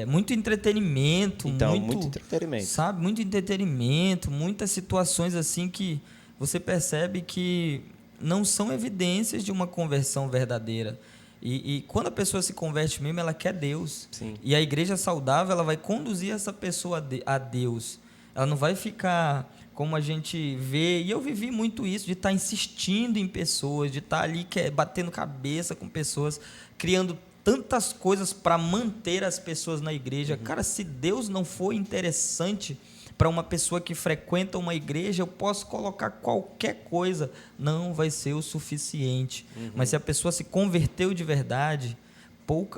C: muito entretenimento,
E: Então, muito entretenimento.
C: sabe, muito entretenimento, muitas situações assim que você percebe que não são evidências de uma conversão verdadeira. E quando a pessoa se converte mesmo, ela quer Deus.
E: Sim.
C: E a igreja saudável, ela vai conduzir essa pessoa a Deus. Ela não vai ficar como a gente vê, e eu vivi muito isso, de estar insistindo em pessoas, de estar ali batendo cabeça com pessoas, criando tantas coisas para manter as pessoas na igreja. Cara, se Deus não for interessante para uma pessoa que frequenta uma igreja, eu posso colocar qualquer coisa, não vai ser o suficiente. Mas se a pessoa se converteu de verdade,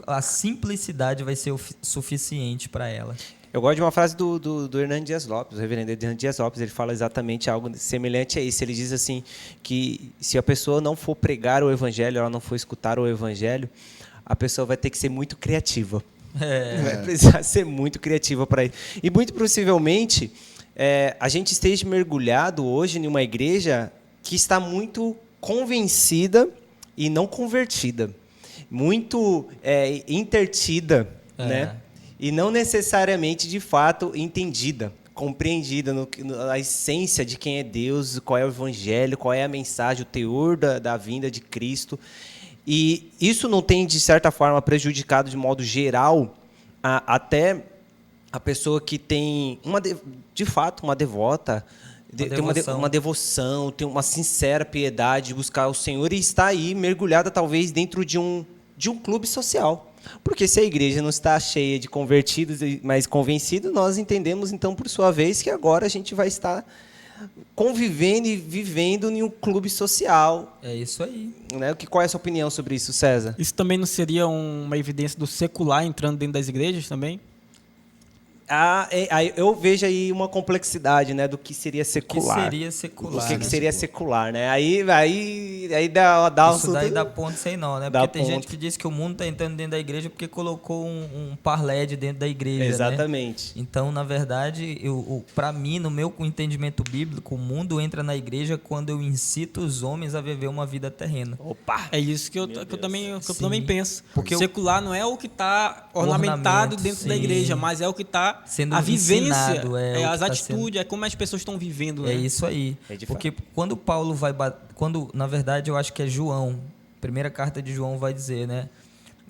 C: a simplicidade vai ser o suficiente para ela.
E: Eu gosto de uma frase do Hernando Dias Lopes, o reverendo Hernando Dias Lopes. Ele fala exatamente algo semelhante a isso. Ele diz assim, que se a pessoa não for pregar o evangelho, ela não for escutar o evangelho, a pessoa vai ter que ser muito criativa. Vai precisar ser muito criativa para isso. E muito possivelmente, a gente esteja mergulhado hoje em uma igreja que está muito convencida e não convertida. Muito intertida, né? E não necessariamente, de fato, entendida, compreendida na essência de quem é Deus, qual é o evangelho, qual é a mensagem, o teor da vinda de Cristo. E isso não tem, de certa forma, prejudicado de modo geral até a pessoa que tem, de fato, uma devota, tem uma devoção, tem uma sincera piedade de buscar o Senhor e está aí mergulhada, talvez, dentro de um clube social. Porque se a igreja não está cheia de convertidos, mas convencidos, nós entendemos, então, por sua vez, que agora a gente vai estar convivendo e vivendo em um clube social.
C: É isso aí.
E: Né? Qual é a sua opinião sobre isso, César?
B: Isso também não seria uma evidência do secular entrando dentro das igrejas também?
E: Eu vejo aí uma complexidade, né, do que seria secular.
C: O que seria secular?
E: O que seria secular, né? Aí dá
C: isso daí dá ponto sem nó, né? Porque tem gente que diz que o mundo está entrando dentro da igreja porque colocou um parlé de dentro da igreja.
E: Exatamente.
C: Né? Então, na verdade, para mim, no meu entendimento bíblico, o mundo entra na igreja quando eu incito os homens a viver uma vida terrena.
B: Opa! É isso que eu também penso.
C: Porque
B: o secular não é o que está ornamentado dentro da igreja, mas é o que está
C: sendo
B: a vivência,
C: ensinado,
B: as atitudes, é como as pessoas estão vivendo. Né?
C: É isso aí. Porque quando Paulo na verdade, eu acho que é João, primeira carta de João vai dizer, né?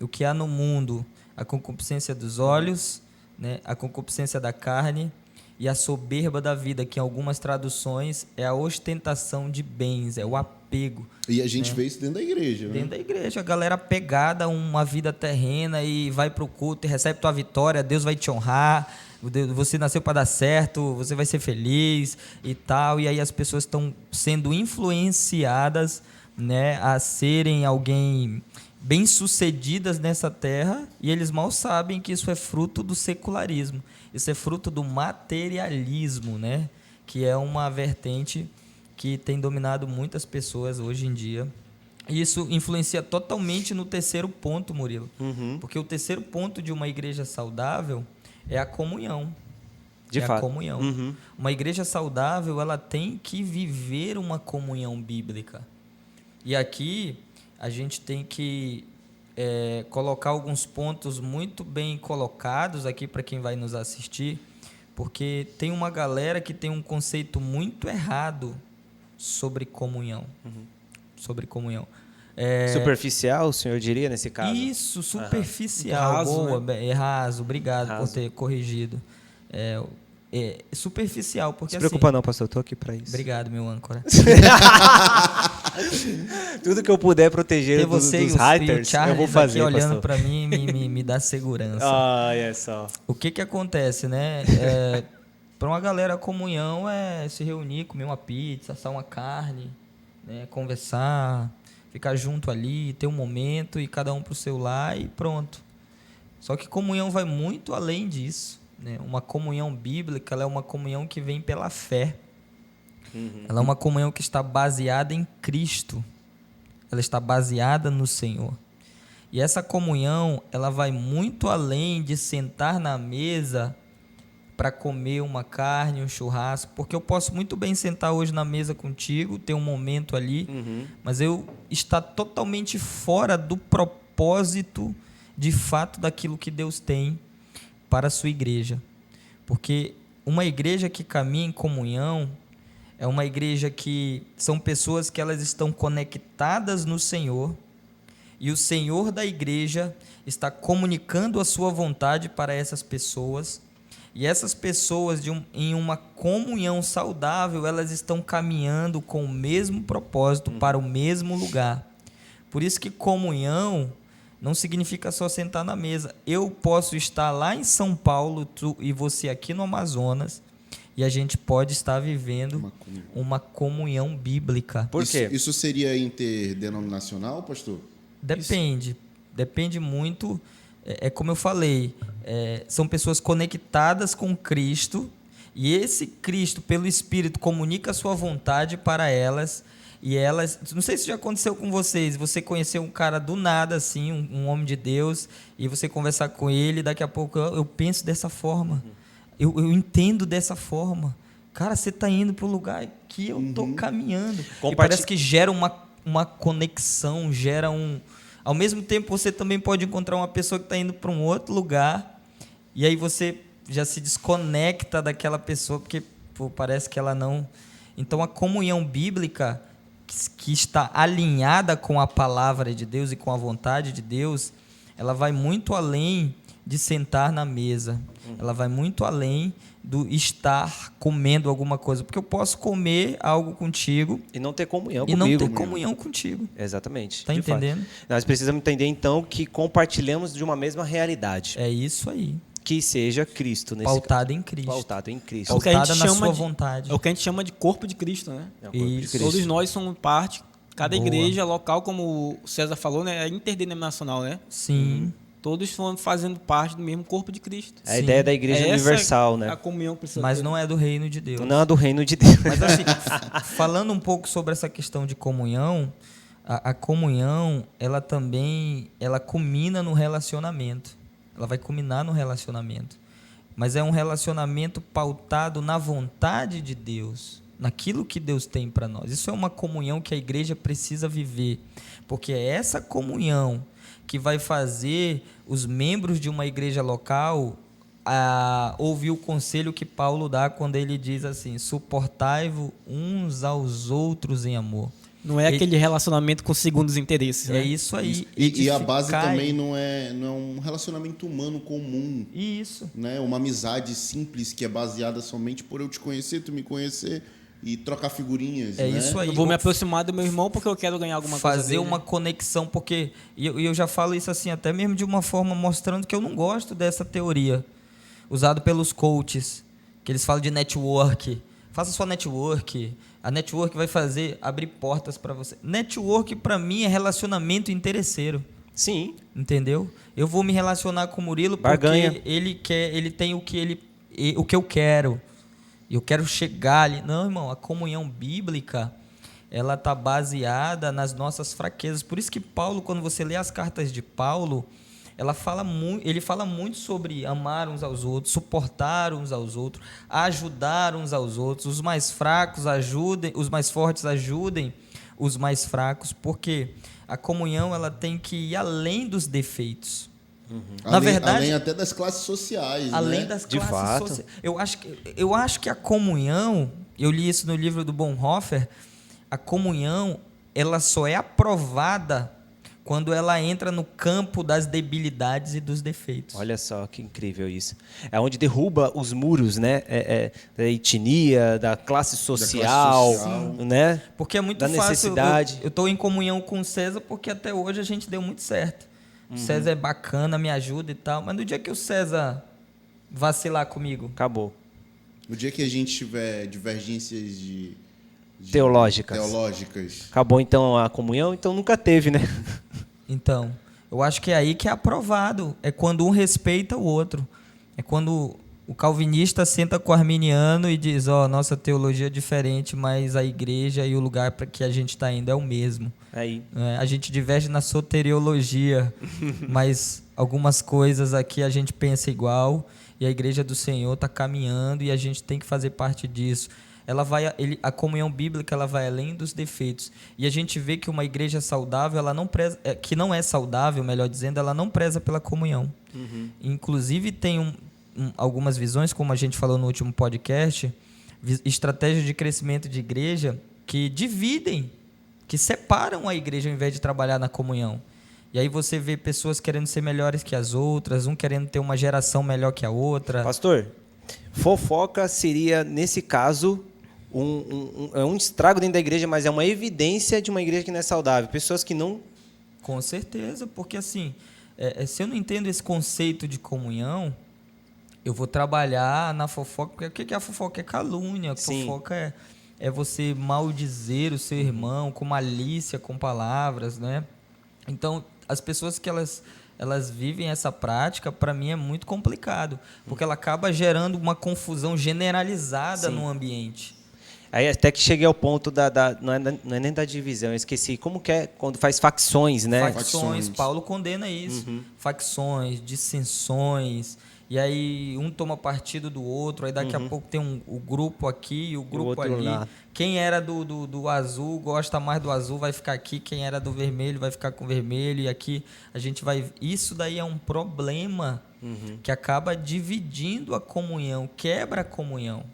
C: O que há no mundo, a concupiscência dos olhos, né? A concupiscência da carne e a soberba da vida, que em algumas traduções é a ostentação de bens, é o apego.
D: E a gente vê isso dentro da igreja, né?
C: Dentro da igreja, a galera apegada a uma vida terrena e vai pro culto e recebe tua vitória, Deus vai te honrar, você nasceu para dar certo, você vai ser feliz e tal. E aí as pessoas estão sendo influenciadas, né, a serem alguém bem-sucedidas nessa terra, e eles mal sabem que isso é fruto do secularismo, isso é fruto do materialismo, né, que é uma vertente que tem dominado muitas pessoas hoje em dia. E isso influencia totalmente no terceiro ponto, Murilo. Porque o terceiro ponto de uma igreja saudável é a comunhão.
E: De fato.
C: A comunhão. Uma igreja saudável, ela tem que viver uma comunhão bíblica. E aqui a gente tem que colocar alguns pontos muito bem colocados aqui para quem vai nos assistir, porque tem uma galera que tem um conceito muito errado sobre comunhão. Sobre comunhão.
E: Superficial, o senhor diria, nesse caso?
C: Isso, superficial.
B: Raso,
C: Boa,
B: né?
C: raso. Obrigado
E: Raso.
C: por ter corrigido. Superficial, porque
E: Não se preocupa não, pastor, eu tô aqui pra isso.
C: Obrigado, meu âncora.
E: Tudo que eu puder proteger
C: Ter
E: dos
C: você e o
E: haters, eu
C: Charles
E: vou fazer,
C: aqui olhando
E: pastor.
C: pra mim me dá segurança.
E: É só.
C: O que acontece, né? Para uma galera, a comunhão é se reunir, comer uma pizza, assar uma carne, né? Conversar, ficar junto ali, ter um momento e cada um pro seu lar e pronto. Só que comunhão vai muito além disso, né? Uma comunhão bíblica, ela é uma comunhão que vem pela fé. Ela é uma comunhão que está baseada em Cristo. Ela está baseada no Senhor. E essa comunhão, ela vai muito além de sentar na mesa para comer uma carne, um churrasco, porque eu posso muito bem sentar hoje na mesa contigo, ter um momento ali, mas eu estar totalmente fora do propósito, de fato, daquilo que Deus tem para a sua igreja. Porque uma igreja que caminha em comunhão é uma igreja que são pessoas que elas estão conectadas no Senhor, e o Senhor da igreja está comunicando a sua vontade para essas pessoas, e essas pessoas em uma comunhão saudável, elas estão caminhando com o mesmo propósito para o mesmo lugar. Por isso que comunhão não significa só sentar na mesa. Eu posso estar lá em São Paulo, tu e você aqui no Amazonas, e a gente pode estar vivendo uma comunhão bíblica.
E: Por quê?
D: Isso seria interdenominacional, pastor?
C: Depende muito. É como eu falei, são pessoas conectadas com Cristo, e esse Cristo, pelo Espírito, comunica a sua vontade para elas, e elas... Não sei se já aconteceu com vocês, você conheceu um cara do nada, assim, um homem de Deus, e você conversar com ele, e daqui a pouco eu penso dessa forma, eu entendo dessa forma. Cara, você está indo para o lugar que eu estou caminhando. E parece que gera uma conexão, gera um... Ao mesmo tempo, você também pode encontrar uma pessoa que está indo para um outro lugar, e aí você já se desconecta daquela pessoa, porque parece que ela não... Então, a comunhão bíblica, que está alinhada com a palavra de Deus e com a vontade de Deus, ela vai muito além de sentar na mesa. Ela vai muito além do estar comendo alguma coisa, porque eu posso comer algo contigo
E: E não ter comunhão
C: e
E: comigo.
C: não ter comunhão contigo.
E: Exatamente.
C: Tá
E: de fato.
C: entendendo?
E: Nós precisamos entender, então, que compartilhamos de uma mesma realidade.
C: É isso aí.
E: Que seja Cristo. Nesse
C: Pautado em Cristo.
E: Pautado em Cristo.
B: É o que a gente
C: Pautada na
B: chama
C: sua
B: de-
C: vontade.
B: É o que a gente chama de corpo de Cristo, né?
E: É o corpo de
C: Isso.
E: Cristo.
B: Todos nós somos parte, cada
C: Boa.
B: igreja local, como o César falou, né? É interdenominacional, né?
C: Sim.
B: Todos foram fazendo parte do mesmo corpo de Cristo.
E: É a ideia da igreja
B: É essa
E: universal, né?
B: A comunhão que precisa
C: Mas
B: ter.
C: não é do reino de Deus.
E: Não é do reino de Deus.
C: Mas assim, falando um pouco sobre essa questão de comunhão, a comunhão, ela também, ela culmina no relacionamento. Ela vai culminar no relacionamento. Mas é um relacionamento pautado na vontade de Deus, naquilo que Deus tem para nós. Isso é uma comunhão que a igreja precisa viver, porque é essa comunhão que vai fazer os membros de uma igreja local ouvir o conselho que Paulo dá quando ele diz assim: suportai-vos uns aos outros em amor.
B: Não é aquele relacionamento com segundos interesses, né?
C: É isso aí.
D: E a base
C: Edificai.
D: também não é um relacionamento humano comum,
C: Isso.
D: né? Uma amizade simples que é baseada somente por eu te conhecer, tu me conhecer e trocar figurinhas,
C: É
D: né?
C: isso aí.
B: Eu vou me aproximar do meu irmão porque eu quero ganhar alguma coisa
C: Fazer
B: dele,
C: uma
B: né?
C: conexão, porque e eu já falo isso assim, até mesmo de uma forma mostrando que eu não gosto dessa teoria usada pelos coaches, que eles falam de network. Faça sua network. A network vai abrir portas para você. Network, para mim, é relacionamento interesseiro.
E: Sim.
C: Entendeu? Eu vou me relacionar com o Murilo
E: Barganha.
C: porque ele tem o que eu quero. E eu quero chegar ali. Não, irmão, a comunhão bíblica, ela está baseada nas nossas fraquezas. Por isso que Paulo, quando você lê as cartas de Paulo, ele fala muito sobre amar uns aos outros, suportar uns aos outros, ajudar uns aos outros. Os mais fracos ajudem, os mais fortes ajudem os mais fracos, porque a comunhão ela tem que ir além dos defeitos. Na verdade,
D: além até das classes sociais,
C: além
D: né?
C: das
E: De
C: classes
E: fato.
C: sociais. Eu acho que a comunhão, eu li isso no livro do Bonhoeffer, a comunhão ela só é aprovada quando ela entra no campo das debilidades e dos defeitos.
E: Olha só que incrível isso. É onde derruba os muros, né? Da etnia, da classe social, né?
C: Porque é muito
E: da
C: fácil.
E: necessidade.
C: Eu estou em comunhão com o César porque até hoje a gente deu muito certo. O César é bacana, me ajuda e tal. Mas no dia que o César vacilar comigo,
E: Acabou.
D: No dia que a gente tiver divergências
E: Teológicas. Acabou então a comunhão, então nunca teve, né?
C: então, eu acho que é aí que é aprovado. É quando um respeita o outro. É quando o calvinista senta com o arminiano e diz, nossa teologia é diferente, mas a igreja e o lugar para que a gente está indo é o mesmo.
E: Aí.
C: A gente diverge na soteriologia, mas algumas coisas aqui a gente pensa igual e a igreja do Senhor está caminhando e a gente tem que fazer parte disso. A comunhão bíblica ela vai além dos defeitos. E a gente vê que uma igreja saudável, ela não preza, que não é saudável, melhor dizendo, ela não preza pela comunhão. Inclusive tem algumas visões, como a gente falou no último podcast, estratégias de crescimento de igreja que dividem, que separam a igreja ao invés de trabalhar na comunhão. E aí você vê pessoas querendo ser melhores que as outras, um querendo ter uma geração melhor que a outra.
E: Pastor, fofoca seria, nesse caso, um estrago dentro da igreja, mas é uma evidência de uma igreja que não é saudável. Pessoas que não...
C: Com certeza, porque assim, se eu não entendo esse conceito de comunhão, eu vou trabalhar na fofoca, porque o que é a fofoca? É calúnia. A fofoca é você maldizer o seu irmão com malícia, com palavras, né? Então, as pessoas que elas vivem essa prática, para mim é muito complicado, porque ela acaba gerando uma confusão generalizada no ambiente.
E: Aí até que cheguei ao ponto não é nem da divisão, eu esqueci. Como que é quando faz facções, né?
C: Facções. Paulo condena isso. Facções, dissensões. E aí um toma partido do outro, aí daqui a pouco tem o grupo aqui e o grupo ali. Lá. Quem era do azul gosta mais do azul, vai ficar aqui. Quem era do vermelho vai ficar com o vermelho. E aqui a gente vai... Isso daí é um problema que acaba dividindo a comunhão, quebra a comunhão.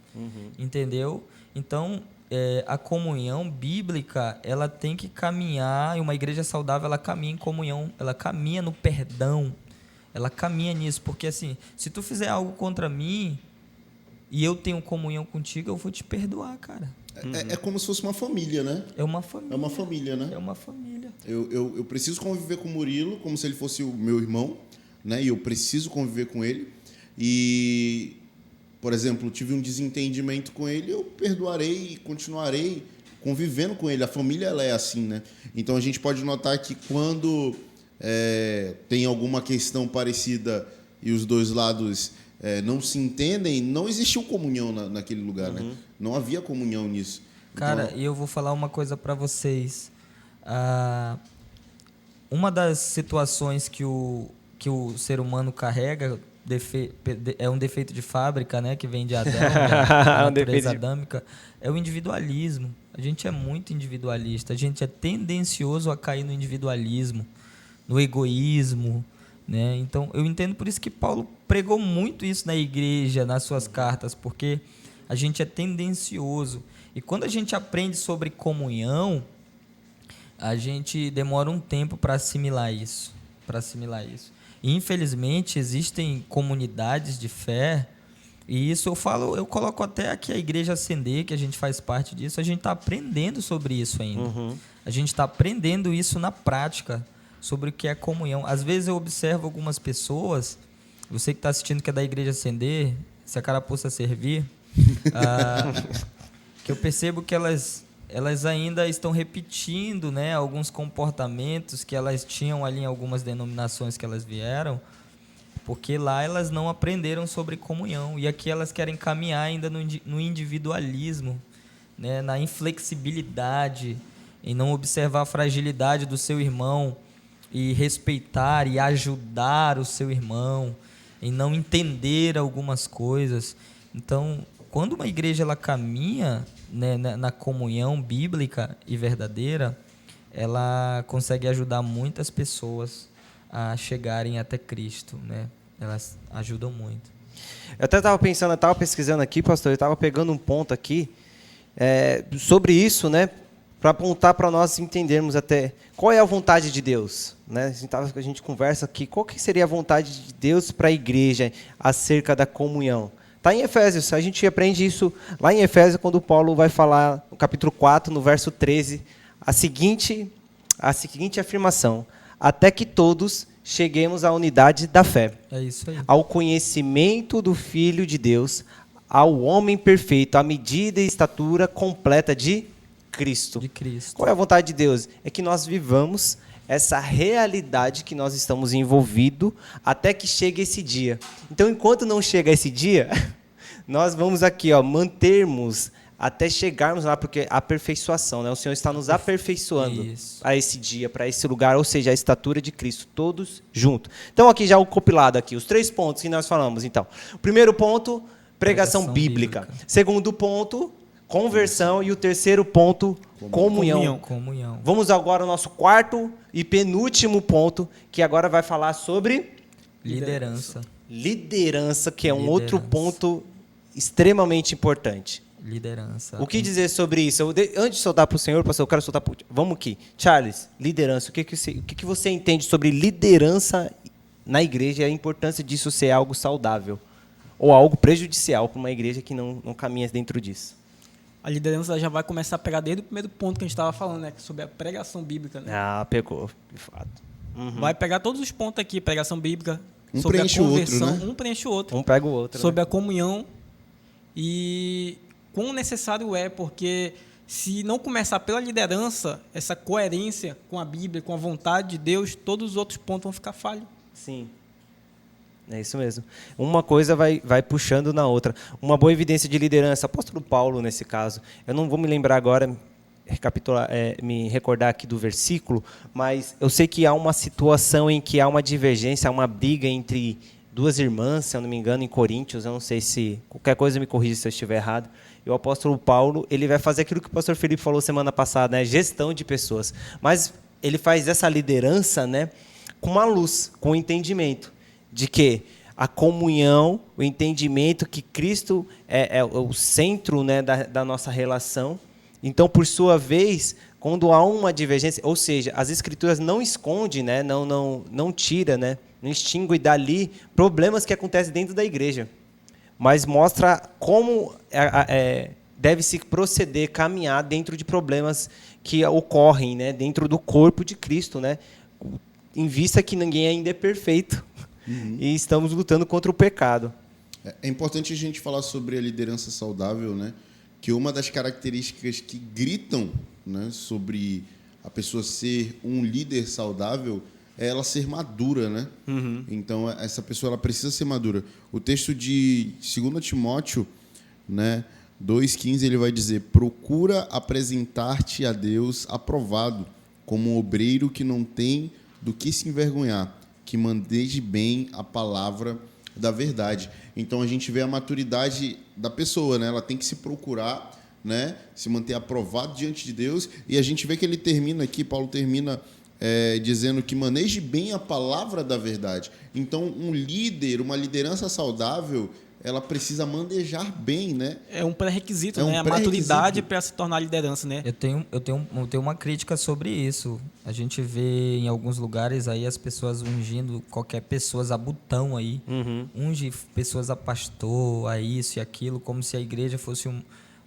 C: Entendeu? Então, a comunhão bíblica, ela tem que caminhar, e uma igreja saudável, ela caminha em comunhão, ela caminha no perdão. Ela caminha nisso, porque assim, se tu fizer algo contra mim e eu tenho comunhão contigo, eu vou te perdoar, cara.
D: É como se fosse uma família, né?
C: É uma família.
D: É uma família, né?
C: É uma família.
D: Eu preciso conviver com o Murilo como se ele fosse o meu irmão, né? E eu preciso conviver com ele. E, por exemplo, tive um desentendimento com ele, eu perdoarei e continuarei convivendo com ele. A família, ela é assim, né? Então, a gente pode notar que quando... tem alguma questão parecida e os dois lados não se entendem, não existiu comunhão naquele lugar, né? Não havia comunhão nisso.
C: Cara,
D: então...
C: e eu vou falar uma coisa para vocês. Uma das situações que o ser humano carrega é um defeito de fábrica, né? Que vem de Adão, da natureza adâmica, é o individualismo. A gente é muito individualista, a gente é tendencioso a cair no individualismo, no egoísmo, né? Então, eu entendo por isso que Paulo pregou muito isso na igreja, nas suas cartas, porque a gente é tendencioso. E quando a gente aprende sobre comunhão, a gente demora um tempo para assimilar isso. E, infelizmente, existem comunidades de fé, e isso eu coloco até aqui a Igreja Ascender, que a gente faz parte disso, a gente está aprendendo sobre isso ainda. A gente está aprendendo isso na prática, sobre o que é comunhão. Às vezes eu observo algumas pessoas, você que está assistindo que é da Igreja Ascender, se a carapuça servir, que eu percebo que elas ainda estão repetindo, né, alguns comportamentos que elas tinham ali em algumas denominações que elas vieram, porque lá elas não aprenderam sobre comunhão. E aqui elas querem caminhar ainda no individualismo, né, na inflexibilidade, em não observar a fragilidade do seu irmão, e respeitar e ajudar o seu irmão, em não entender algumas coisas. Então, quando uma igreja ela caminha, né, na comunhão bíblica e verdadeira, ela consegue ajudar muitas pessoas a chegarem até Cristo, né? Elas ajudam muito.
E: Eu até estava pensando, eu estava pesquisando aqui, pastor, eu estava pegando um ponto aqui sobre isso, né? para apontar para nós entendermos até qual é a vontade de Deus, né? A gente conversa aqui, qual que seria a vontade de Deus para a igreja acerca da comunhão? Está em Efésios, a gente aprende isso lá em Efésios, quando Paulo vai falar, no capítulo 4, no verso 13, a seguinte afirmação: até que todos cheguemos à unidade da fé,
C: É isso aí.
E: ao conhecimento do Filho de Deus, ao homem perfeito, à medida e estatura completa de Cristo.
C: De Cristo.
E: Qual é a vontade de Deus? É que nós vivamos essa realidade que nós estamos envolvidos até que chegue esse dia. Então, enquanto não chega esse dia, nós vamos aqui, mantermos até chegarmos lá, porque a aperfeiçoação, né? O Senhor está nos aperfeiçoando
C: Isso.
E: a esse dia, para esse lugar, ou seja, a estatura de Cristo, todos juntos. Então, aqui já o compilado aqui, os 3 pontos que nós falamos, então. O primeiro ponto, pregação bíblica. Segundo ponto, conversão. E o terceiro ponto, comunhão.
C: Comunhão.
E: Vamos agora ao nosso quarto e penúltimo ponto, que agora vai falar sobre
C: Liderança.
E: liderança, que é um
C: Liderança.
E: outro ponto extremamente importante.
C: Liderança.
E: O que dizer sobre isso? Antes de soltar para o senhor, pastor, eu quero soltar para o... Vamos aqui. Charles, liderança. O que você entende sobre liderança na igreja e a importância disso ser algo saudável? Ou algo prejudicial para uma igreja que não caminha dentro disso?
B: A liderança já vai começar a pegar desde o primeiro ponto que a gente estava falando, né? Sobre a pregação bíblica, né?
E: Ah, pegou, de fato.
B: Vai pegar todos os pontos aqui, pregação bíblica,
D: Um
B: sobre a
D: preenche o outro,
B: conversão,
D: né?
B: um preenche o outro,
E: Um pega o outro.
B: sobre
E: né?
B: a comunhão e quão necessário é, porque se não começar pela liderança, essa coerência com a Bíblia, com a vontade de Deus, todos os outros pontos vão ficar falhos.
E: Sim. É isso mesmo. Uma coisa vai puxando na outra. Uma boa evidência de liderança. Apóstolo Paulo, nesse caso. Eu não vou me lembrar agora, me recordar aqui do versículo, mas eu sei que há uma situação em que há uma divergência, há uma briga entre 2 irmãs, se eu não me engano, em Coríntios. Eu não sei se... Qualquer coisa me corrija se eu estiver errado. E o apóstolo Paulo, ele vai fazer aquilo que o pastor Felipe falou semana passada, né? Gestão de pessoas. Mas ele faz essa liderança, né, com uma luz, com um entendimento de que a comunhão, o entendimento que Cristo é o centro, né, da nossa relação. Então, por sua vez, quando há uma divergência, ou seja, as Escrituras não escondem, né, não tira, né, não extingue dali problemas que acontecem dentro da igreja, mas mostra como deve se proceder, caminhar dentro de problemas que ocorrem, né, dentro do corpo de Cristo, né, em vista que ninguém ainda é perfeito. E estamos lutando contra o pecado.
D: É importante a gente falar sobre a liderança saudável, né? Que uma das características que gritam, né, sobre a pessoa ser um líder saudável é ela ser madura, né? Então, essa pessoa ela precisa ser madura. O texto de 2 Timóteo, né, 2,15, ele vai dizer: procura apresentar-te a Deus aprovado, como um obreiro que não tem do que se envergonhar, que maneje bem a palavra da verdade. Então a gente vê a maturidade da pessoa, né? Ela tem que se procurar, né, se manter aprovado diante de Deus. E a gente vê que ele termina aqui, Paulo termina dizendo que maneje bem a palavra da verdade. Então um líder, uma liderança saudável, ela precisa manejar bem, né?
B: É um pré-requisito,
D: É um
B: né? A
D: pré-requisito.
B: maturidade para se tornar liderança, né?
C: Eu tenho uma crítica sobre isso. A gente vê em alguns lugares aí as pessoas ungindo qualquer pessoa a botão aí. Unge pessoas a pastor, a isso e aquilo, como se a igreja fosse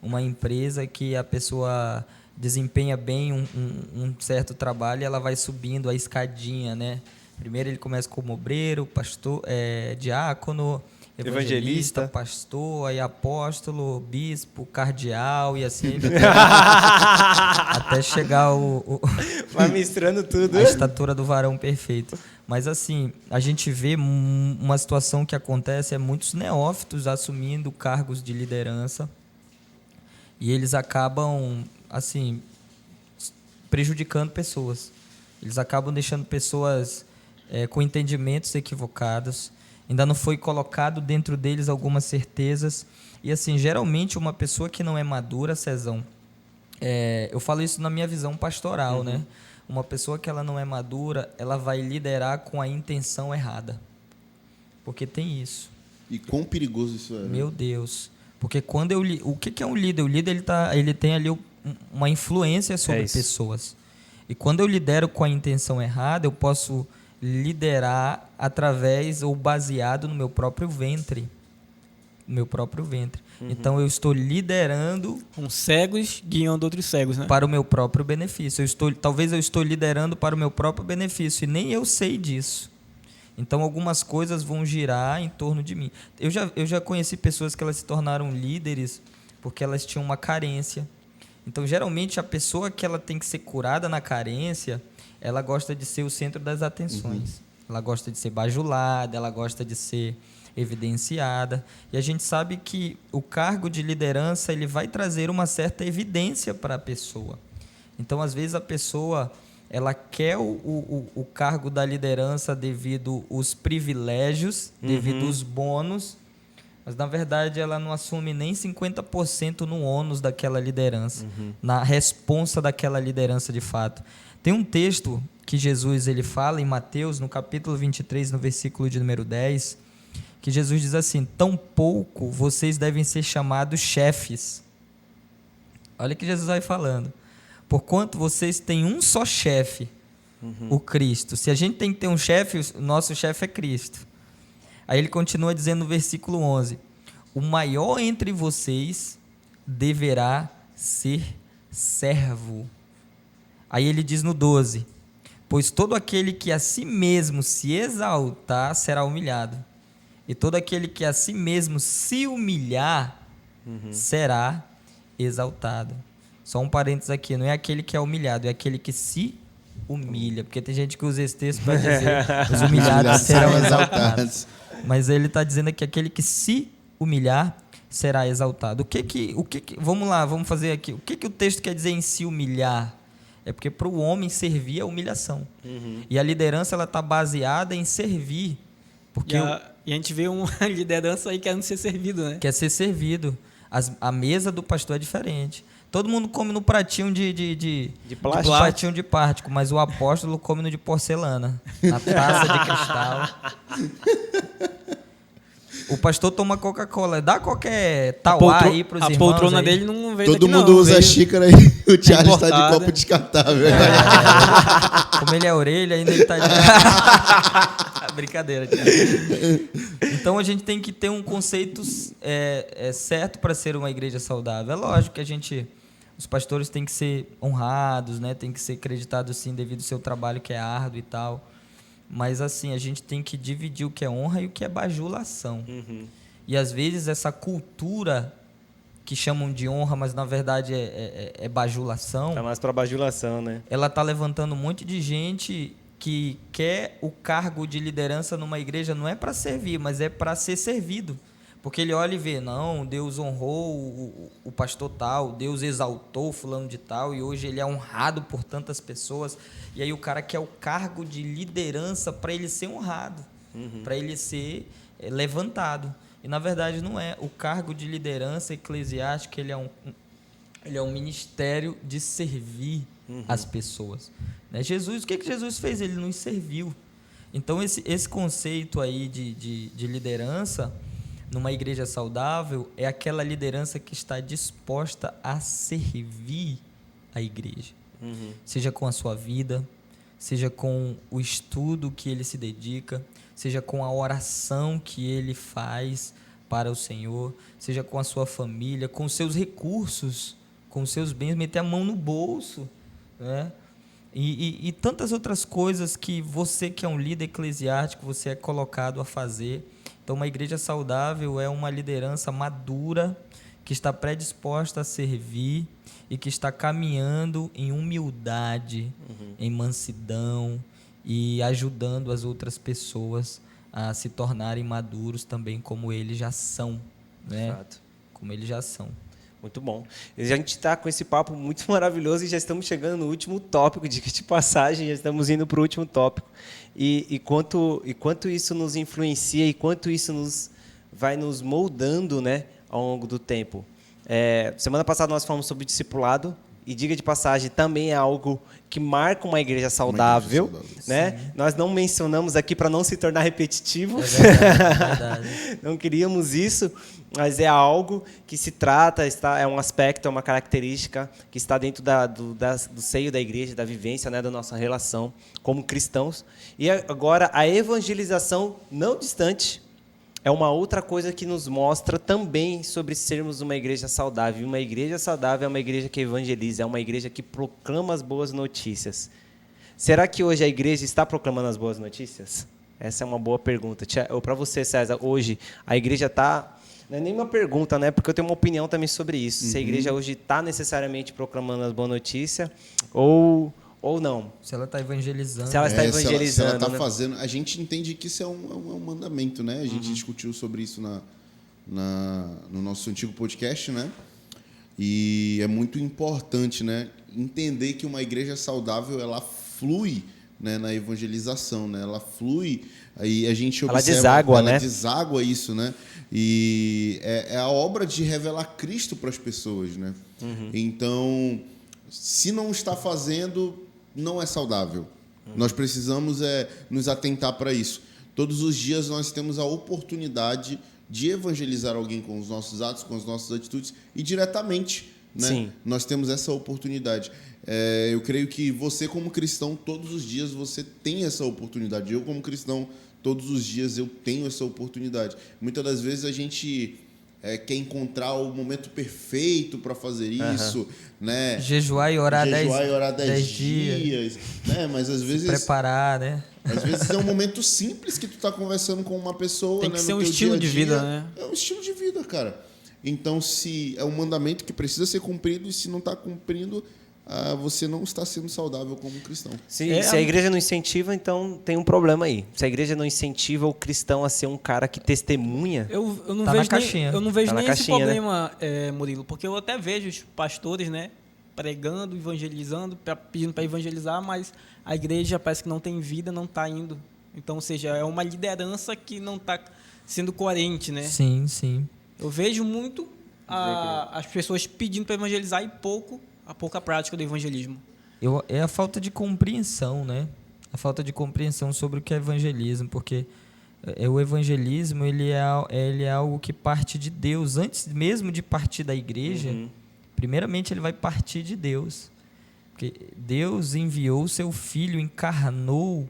C: uma empresa que a pessoa desempenha bem um certo trabalho e ela vai subindo a escadinha, né? Primeiro ele começa como obreiro, pastor, diácono, evangelista, pastor, aí apóstolo, bispo, cardeal e assim até chegar
E: Vai misturando tudo.
C: a estatura do varão perfeito. Mas assim, a gente vê uma situação que acontece, muitos neófitos assumindo cargos de liderança e eles acabam assim prejudicando pessoas. Eles acabam deixando pessoas com entendimentos equivocados. Ainda não foi colocado dentro deles algumas certezas. E, assim, geralmente, uma pessoa que não é madura, Cezão, eu falo isso na minha visão pastoral, né? Uma pessoa que ela não é madura, ela vai liderar com a intenção errada. Porque tem isso.
D: E quão perigoso isso é, né?
C: Meu Deus. Porque quando o que é um líder? O líder ele tem ali uma influência sobre
E: isso.
C: pessoas. E quando eu lidero com a intenção errada, eu posso liderar através ou baseado no meu próprio ventre. Então eu estou liderando
B: Com cegos guiando outros cegos, né?
C: para o meu próprio benefício. Talvez eu estou liderando para o meu próprio benefício e nem eu sei disso. Então algumas coisas vão girar em torno de mim. Eu já conheci pessoas que elas se tornaram líderes porque elas tinham uma carência. Então geralmente a pessoa que ela tem que ser curada na carência, ela gosta de ser o centro das atenções. Ela gosta de ser bajulada, ela gosta de ser evidenciada. E a gente sabe que o cargo de liderança ele vai trazer uma certa evidência para a pessoa. Então, às vezes, a pessoa ela quer o cargo da liderança devido aos privilégios, devido aos bônus, mas, na verdade, ela não assume nem 50% no ônus daquela liderança, na responsa daquela liderança de fato. Tem um texto que Jesus ele fala em Mateus, no capítulo 23, no versículo de número 10, que Jesus diz assim: tampouco vocês devem ser chamados chefes. Olha o que Jesus vai falando. Porquanto vocês têm um só chefe, o Cristo. Se a gente tem que ter um chefe, o nosso chefe é Cristo. Aí ele continua dizendo no versículo 11: o maior entre vocês deverá ser servo. Aí ele diz no 12: pois todo aquele que a si mesmo se exaltar será humilhado, e todo aquele que a si mesmo se humilhar será exaltado. Só um parênteses aqui, não é aquele que é humilhado, é aquele que se humilha, porque tem gente que usa esse texto para dizer os humilhados serão exaltados. Mas ele está dizendo que aquele que se humilhar será exaltado. Vamos lá, vamos fazer aqui. O que o texto quer dizer em se humilhar? É porque para o homem servir é humilhação. E a liderança ela está baseada em servir. Porque
B: E a gente vê uma liderança aí querendo ser servido, né?
C: quer ser servido. A mesa do pastor é diferente. Todo mundo come no pratinho de
E: plástico.
C: pratinho de plástico, mas o apóstolo come no de porcelana, na taça de cristal. O pastor toma Coca-Cola. Dá qualquer tauá aí para os irmãos.
B: A poltrona
C: aí.
B: dele não veio
D: Todo
B: daqui,
D: mundo
B: não,
D: usa
B: veio
D: xícara e o Charles está de
B: importada.
D: copo descartável.
C: Como ele é orelha, ainda ele tá de... Brincadeira, Thiago. Então a gente tem que ter um conceito certo para ser uma igreja saudável. É lógico que os pastores têm que ser honrados, né? Tem que ser acreditados sim devido ao seu trabalho que é árduo e tal. Mas assim, a gente tem que dividir o que é honra e o que é bajulação. E às vezes essa cultura que chamam de honra, mas na verdade é bajulação.
E: Tá mais pra bajulação, né?
C: Ela está levantando um monte de gente que quer o cargo de liderança numa igreja, não é para servir, mas é para ser servido. Porque ele olha e vê, não, Deus honrou o pastor tal, Deus exaltou fulano de tal, e hoje ele é honrado por tantas pessoas. E aí o cara quer o cargo de liderança para ele ser honrado, para ele ser levantado. E na verdade não é. O cargo de liderança eclesiástica, ele é um ministério de servir as pessoas. Né? Jesus, o que Jesus fez? Ele nos serviu. Então esse conceito aí de liderança numa igreja saudável é aquela liderança que está disposta a servir a igreja. Seja com a sua vida, seja com o estudo que ele se dedica, seja com a oração que ele faz para o Senhor, seja com a sua família, com os seus recursos, com os seus bens, meter a mão no bolso, né? E tantas outras coisas que você que é um líder eclesiástico, você é colocado a fazer. Então, uma igreja saudável é uma liderança madura, que está predisposta a servir e que está caminhando em humildade, em mansidão e ajudando as outras pessoas a se tornarem maduros também como eles já são, né?
E: Fato.
C: Como eles já são.
E: Muito bom. A gente está com esse papo muito maravilhoso e já estamos chegando no último tópico, dica de passagem, já estamos indo para o último tópico. E quanto isso nos influencia e quanto isso vai nos moldando, né, ao longo do tempo. Semana passada nós falamos sobre discipulado e diga de passagem, também é algo que marca uma igreja saudável, né? Nós não mencionamos aqui para não se tornar repetitivo.
C: Verdade.
E: Não queríamos isso, mas é algo que se trata, é um aspecto, é uma característica que está dentro do seio da igreja, da vivência, né, da nossa relação como cristãos. E agora, a evangelização não distante é uma outra coisa que nos mostra também sobre sermos uma igreja saudável. Uma igreja saudável é uma igreja que evangeliza, é uma igreja que proclama as boas notícias. Será que hoje a igreja está proclamando as boas notícias? Essa é uma boa pergunta. Para você, César, hoje a igreja está... Não é nem uma pergunta, né? Porque eu tenho uma opinião também sobre isso. Se a igreja hoje está necessariamente proclamando as boas notícias ou não.
C: Se ela está evangelizando.
E: Se ela está evangelizando.
D: Se ela está
E: né?
D: fazendo... A gente entende que isso é um mandamento, né? A gente discutiu sobre isso no nosso antigo podcast, né? E é muito importante, né? Entender que uma igreja saudável, ela flui, né, na evangelização, né? Ela flui, aí a gente observa...
E: Ela deságua,
D: ela
E: né?
D: deságua isso, né? E é a obra de revelar Cristo para as pessoas, né? Então, se não está fazendo... não é saudável. Nós precisamos nos atentar para isso. Todos os dias nós temos a oportunidade de evangelizar alguém com os nossos atos, com as nossas atitudes e diretamente, né?
E: Sim.
D: Nós temos essa oportunidade. Eu creio que você, como cristão, todos os dias você tem essa oportunidade. Eu, como cristão, todos os dias eu tenho essa oportunidade. Muitas das vezes a gente quer encontrar o momento perfeito para fazer isso, né?
C: Jejuar e orar
D: 10 dias, né? Mas às vezes
C: preparar, né?
D: Às vezes é um momento simples que tu tá conversando com uma pessoa,
B: Tem que
D: né,
B: ser
D: no
B: um
D: teu
B: estilo
D: dia a
B: de vida,
D: dia.
B: né?
D: É um estilo de vida, cara. Então, se é um mandamento que precisa ser cumprido e se não está cumprindo, você não está sendo saudável como cristão.
E: Se a igreja não incentiva, então tem um problema aí. Se a igreja não incentiva o cristão a ser um cara que testemunha...
B: Eu não
C: Tá na
B: vejo
C: caixinha.
B: eu não vejo
E: Tá na
B: nem esse
E: caixinha, né?
B: problema, Murilo, porque eu até vejo os pastores, né, pregando, evangelizando, pedindo para evangelizar, mas a igreja parece que não tem vida, não está indo. Então, ou seja, é uma liderança que não está sendo coerente, né?
C: Sim, sim.
B: Eu vejo muito as pessoas pedindo para evangelizar e a pouca prática do evangelismo.
C: É a falta de compreensão, né? A falta de compreensão sobre o que é evangelismo, porque o evangelismo ele é algo que parte de Deus. Antes mesmo de partir da igreja, primeiramente ele vai partir de Deus. Porque Deus enviou o seu Filho, encarnou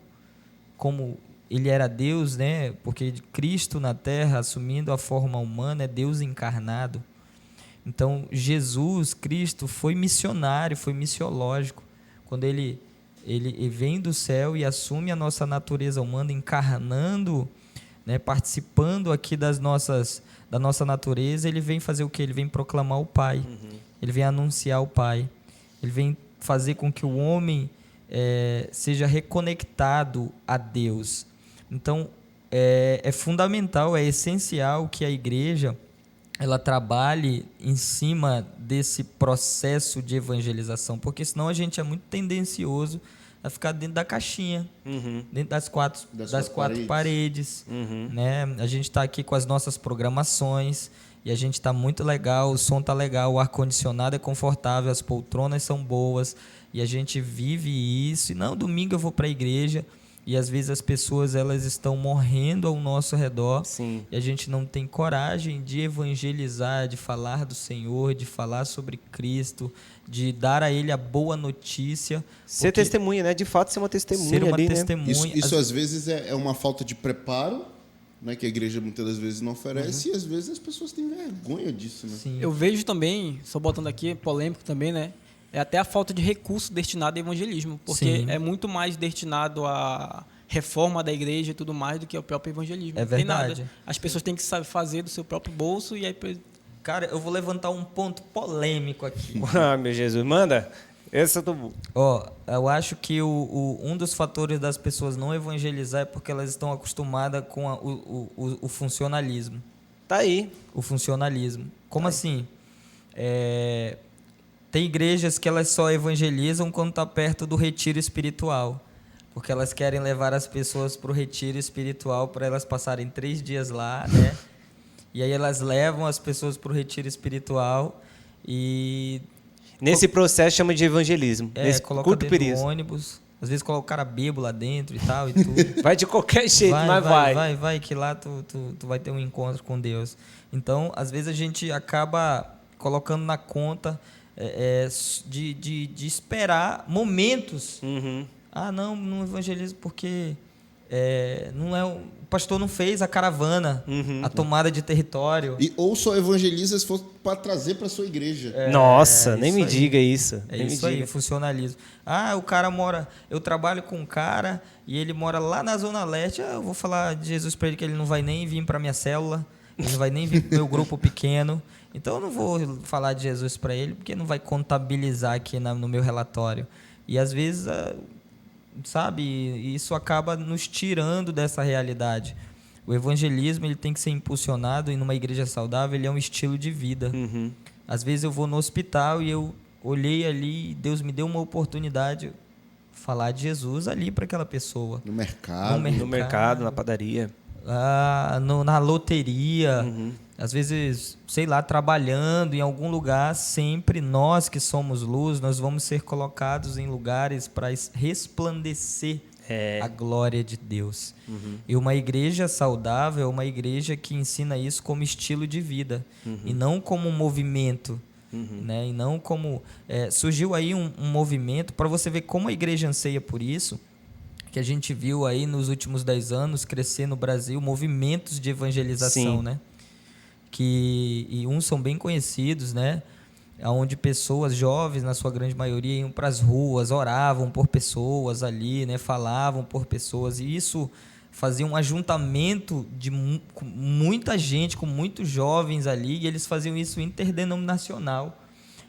C: como ele era Deus, né? Porque Cristo na Terra, assumindo a forma humana, é Deus encarnado. Então, Jesus, Cristo, foi missionário, foi missiológico. Quando ele vem do céu e assume a nossa natureza humana, encarnando, né, participando aqui da nossa natureza, ele vem fazer o quê? Ele vem proclamar o Pai. Ele vem anunciar o Pai. Ele vem fazer com que o homem seja reconectado a Deus. Então, é fundamental, é essencial que a igreja ela trabalhe em cima desse processo de evangelização, porque senão a gente é muito tendencioso a ficar dentro da caixinha, dentro das quatro paredes. Né? A gente está aqui com as nossas programações e a gente está muito legal, o som está legal, o ar-condicionado é confortável, as poltronas são boas e a gente vive isso. E não, domingo eu vou para a igreja. E às vezes as pessoas elas estão morrendo ao nosso redor.
E: Sim.
C: E a gente não tem coragem de evangelizar, de falar do Senhor, de falar sobre Cristo, de dar a Ele a boa notícia.
E: Ser testemunha, né? De fato, ser uma testemunha.
C: Ser uma
E: ali,
C: testemunha.
D: Né? Isso às vezes é uma falta de preparo, né, que a igreja muitas das vezes não oferece, e às vezes as pessoas têm vergonha disso. Né?
C: Sim.
B: Eu vejo também, só botando aqui, polêmico também, né? É até a falta de recurso destinado ao evangelismo, porque
C: Sim.
B: é muito mais destinado à reforma da igreja e tudo mais do que ao próprio evangelismo.
C: É
B: Não tem
C: verdade.
B: nada. As pessoas têm que saber fazer do seu próprio bolso e aí...
C: Cara, eu vou levantar um ponto polêmico aqui.
E: Ah, meu Jesus, manda. Esse eu tô...
C: Eu acho que um dos fatores das pessoas não evangelizar é porque elas estão acostumadas com o funcionalismo.
E: Tá aí.
C: O funcionalismo. Como assim? Tem igrejas que elas só evangelizam quando está perto do retiro espiritual. Porque elas querem levar as pessoas para o retiro espiritual para elas passarem 3 dias lá, né? E aí elas levam as pessoas para o retiro espiritual e
E: Nesse processo chama de evangelismo. Nesse
C: coloca
E: curto
C: dentro do
E: período.
C: ônibus. Às vezes coloca o cara bêbado lá dentro e tal e tudo.
E: Vai de qualquer jeito, mas vai.
C: Vai, que lá tu vai ter um encontro com Deus. Então, às vezes a gente acaba colocando na conta de esperar momentos.
E: Uhum.
C: Não evangelizo porque o pastor não fez a caravana, a tomada de território.
D: Ou só evangeliza se for para trazer para sua igreja.
E: Nossa, nem me
C: isso aí.
E: diga isso.
C: É
E: Nem me
C: isso aí,
E: diga.
C: funcionalismo. O cara mora... Eu trabalho com um cara e ele mora lá na Zona Leste. Eu vou falar de Jesus para ele que ele não vai nem vir para minha célula, ele não vai nem vir para o meu grupo pequeno. Então eu não vou falar de Jesus para ele porque não vai contabilizar aqui no meu relatório. E às vezes, sabe, isso acaba nos tirando dessa realidade. O evangelismo ele tem que ser impulsionado e numa igreja saudável ele é um estilo de vida.
E: Uhum.
C: Às vezes eu vou no hospital e eu olhei ali e Deus me deu uma oportunidade de falar de Jesus ali para aquela pessoa.
D: No mercado.
E: No mercado, na padaria.
C: Na loteria.
E: Uhum.
C: Às vezes, sei lá, trabalhando em algum lugar, sempre nós que somos luz, nós vamos ser colocados em lugares para resplandecer a glória de Deus.
E: Uhum.
C: E uma igreja saudável é uma igreja que ensina isso como estilo de vida e não como um movimento. Né? E não como... surgiu aí um movimento, para você ver como a igreja anseia por isso, que a gente viu aí nos últimos 10 anos crescer no Brasil movimentos de evangelização,
E: Sim.
C: né? E uns são bem conhecidos, né? Onde pessoas jovens, na sua grande maioria, iam para as ruas, oravam por pessoas ali, né? Falavam por pessoas, e isso fazia um ajuntamento de muita gente, com muitos jovens ali, e eles faziam isso interdenominacional.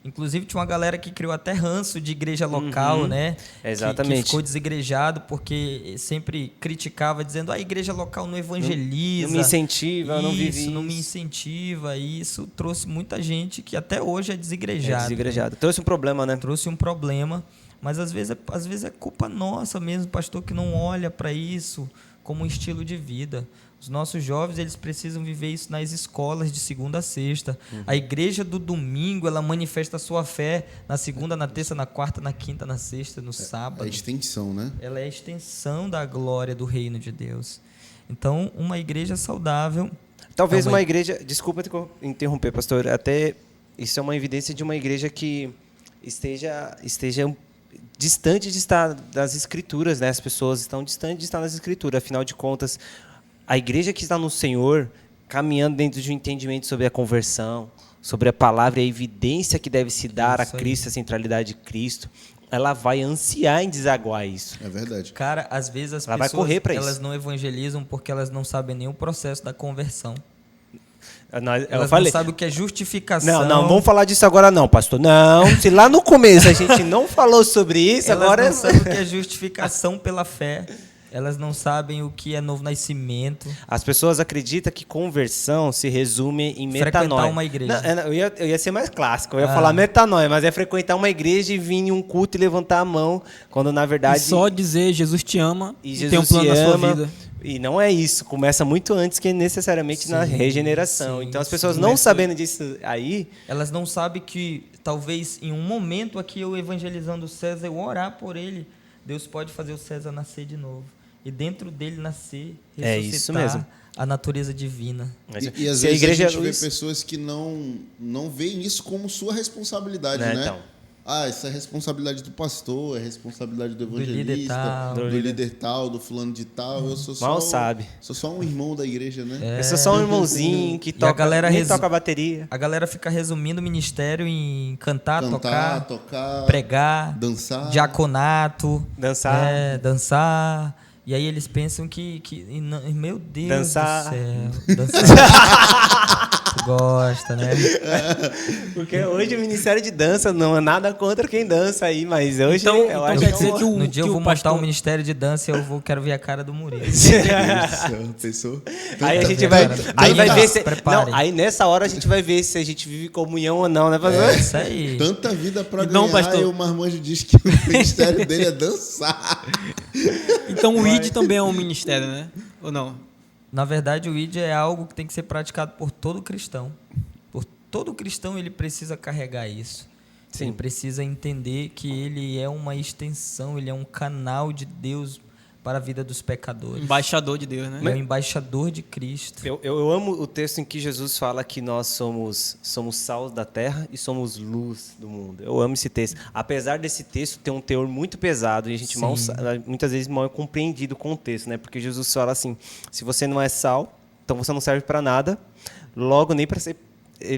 C: Inclusive, tinha uma galera que criou até ranço de igreja local, né?
E: Exatamente.
C: Que ficou desigrejado porque sempre criticava, dizendo a igreja local não evangeliza.
E: Não me incentiva, eu não vivi isso.
C: Não me incentiva. E isso trouxe muita gente que até hoje é desigrejada.
E: Desigrejado. Trouxe um problema, né?
C: Trouxe um problema, mas às vezes é culpa nossa mesmo, pastor, que não olha para isso como um estilo de vida. Os nossos jovens, eles precisam viver isso nas escolas de segunda a sexta. A igreja do domingo, ela manifesta a sua fé na segunda, na terça, na quarta, na quinta, na sexta, no sábado.
D: É a extensão, né?
C: Ela é a extensão da glória do reino de Deus. Então, uma igreja saudável...
E: Talvez uma igreja... Desculpa te interromper, pastor. Até isso é uma evidência de uma igreja que esteja distante de estar das escrituras, né? As pessoas estão distantes de estar nas escrituras. Afinal de contas, a igreja que está no Senhor, caminhando dentro de um entendimento sobre a conversão, sobre a palavra e a evidência que deve se dar a Cristo, a centralidade de Cristo, ela vai ansiar em desaguar isso.
D: É verdade.
C: Cara, às vezes as
E: Ela vai
C: pessoas
E: correr pra
C: elas
E: isso.
C: não evangelizam porque elas não sabem nem o processo da conversão.
E: Eu
C: Elas
E: falei,
C: não sabem o que é justificação.
E: não vamos falar disso agora não, pastor. Não, se lá no começo a gente não falou sobre isso,
C: Elas
E: agora...
C: não sabem o que é justificação pela fé. Elas não sabem o que é novo nascimento.
E: As pessoas acreditam que conversão se resume em
C: Frequentar
E: metanoia.
C: uma igreja.
E: Não, eu ia ser mais clássico, eu ia falar metanoia, mas é frequentar uma igreja e vir em um culto e levantar a mão, quando na verdade...
B: E só dizer Jesus te ama
E: E
B: e
E: Jesus
B: tem um plano
E: te
B: na sua
E: ama.
B: vida.
E: E não é isso, começa muito antes que necessariamente na regeneração.
C: sim,
E: Então as pessoas
C: sim.
E: não sabendo disso aí,
C: Elas não sabem que talvez em um momento aqui eu evangelizando o César, eu orar por ele, Deus pode fazer o César nascer de novo. E dentro dele nascer, ressuscitar
E: É isso mesmo.
C: a natureza divina.
D: E às
E: se a
D: vezes
E: igreja
D: a gente vê
E: Luiz-
D: pessoas que não veem isso como sua responsabilidade,
E: Né,
D: né?
E: então.
D: Essa é a responsabilidade do pastor, é a responsabilidade do
C: líder
D: evangelista,
C: tal.
D: do líder tal, do fulano de tal. Eu sou
E: Mal
D: só
E: sabe.
D: Sou só um irmão da igreja, né?
E: eu sou só um irmãozinho que
C: a
E: toca,
C: galera
E: nem toca a bateria.
C: A galera fica resumindo o ministério em cantar,
D: Cantar,
C: tocar,
D: tocar,
C: pregar,
D: dançar.
C: diaconato,
E: Dançar.
C: Dançar. E aí eles pensam meu Deus
E: Dançar.
C: do céu. Dançar. Tu gosta, né?
E: Porque hoje o Ministério de Dança não é nada contra quem dança aí, mas hoje
B: Então
E: eu acho
B: quer
E: que
B: dizer que o
C: No dia
B: que
C: eu
B: o
C: vou montar
B: pastor-
C: um ministério de dança e quero ver a cara do Murilo.
D: Meu Deus do céu, pensou?
E: Aí a
C: Tanta
E: gente vai,
C: cara.
E: aí vai ver
C: Dança,
E: se,
C: preparem.
E: não, aí nessa hora a gente vai ver se a gente vive comunhão ou não, né, pastor?
C: É isso aí.
D: Tanta vida pra
B: Então,
D: ganhar
B: pastor-
D: e o marmanjo diz que o ministério dele é dançar.
B: Então o ID também é um ministério, né? Ou não?
C: Na verdade, o ID é algo que tem que ser praticado por todo cristão. Por todo cristão ele precisa carregar isso.
E: Sim.
C: Ele precisa entender que ele é uma extensão, ele é um canal de Deus para a vida dos pecadores.
B: Embaixador de Deus, né?
C: Ele é o embaixador de Cristo.
E: Eu amo o texto em que Jesus fala que nós somos sal da terra e somos luz do mundo. Eu amo esse texto. Apesar desse texto ter um teor muito pesado e a gente muitas vezes mal é compreendido o contexto, né? Porque Jesus fala assim: se você não é sal, então você não serve para nada, logo nem para ser,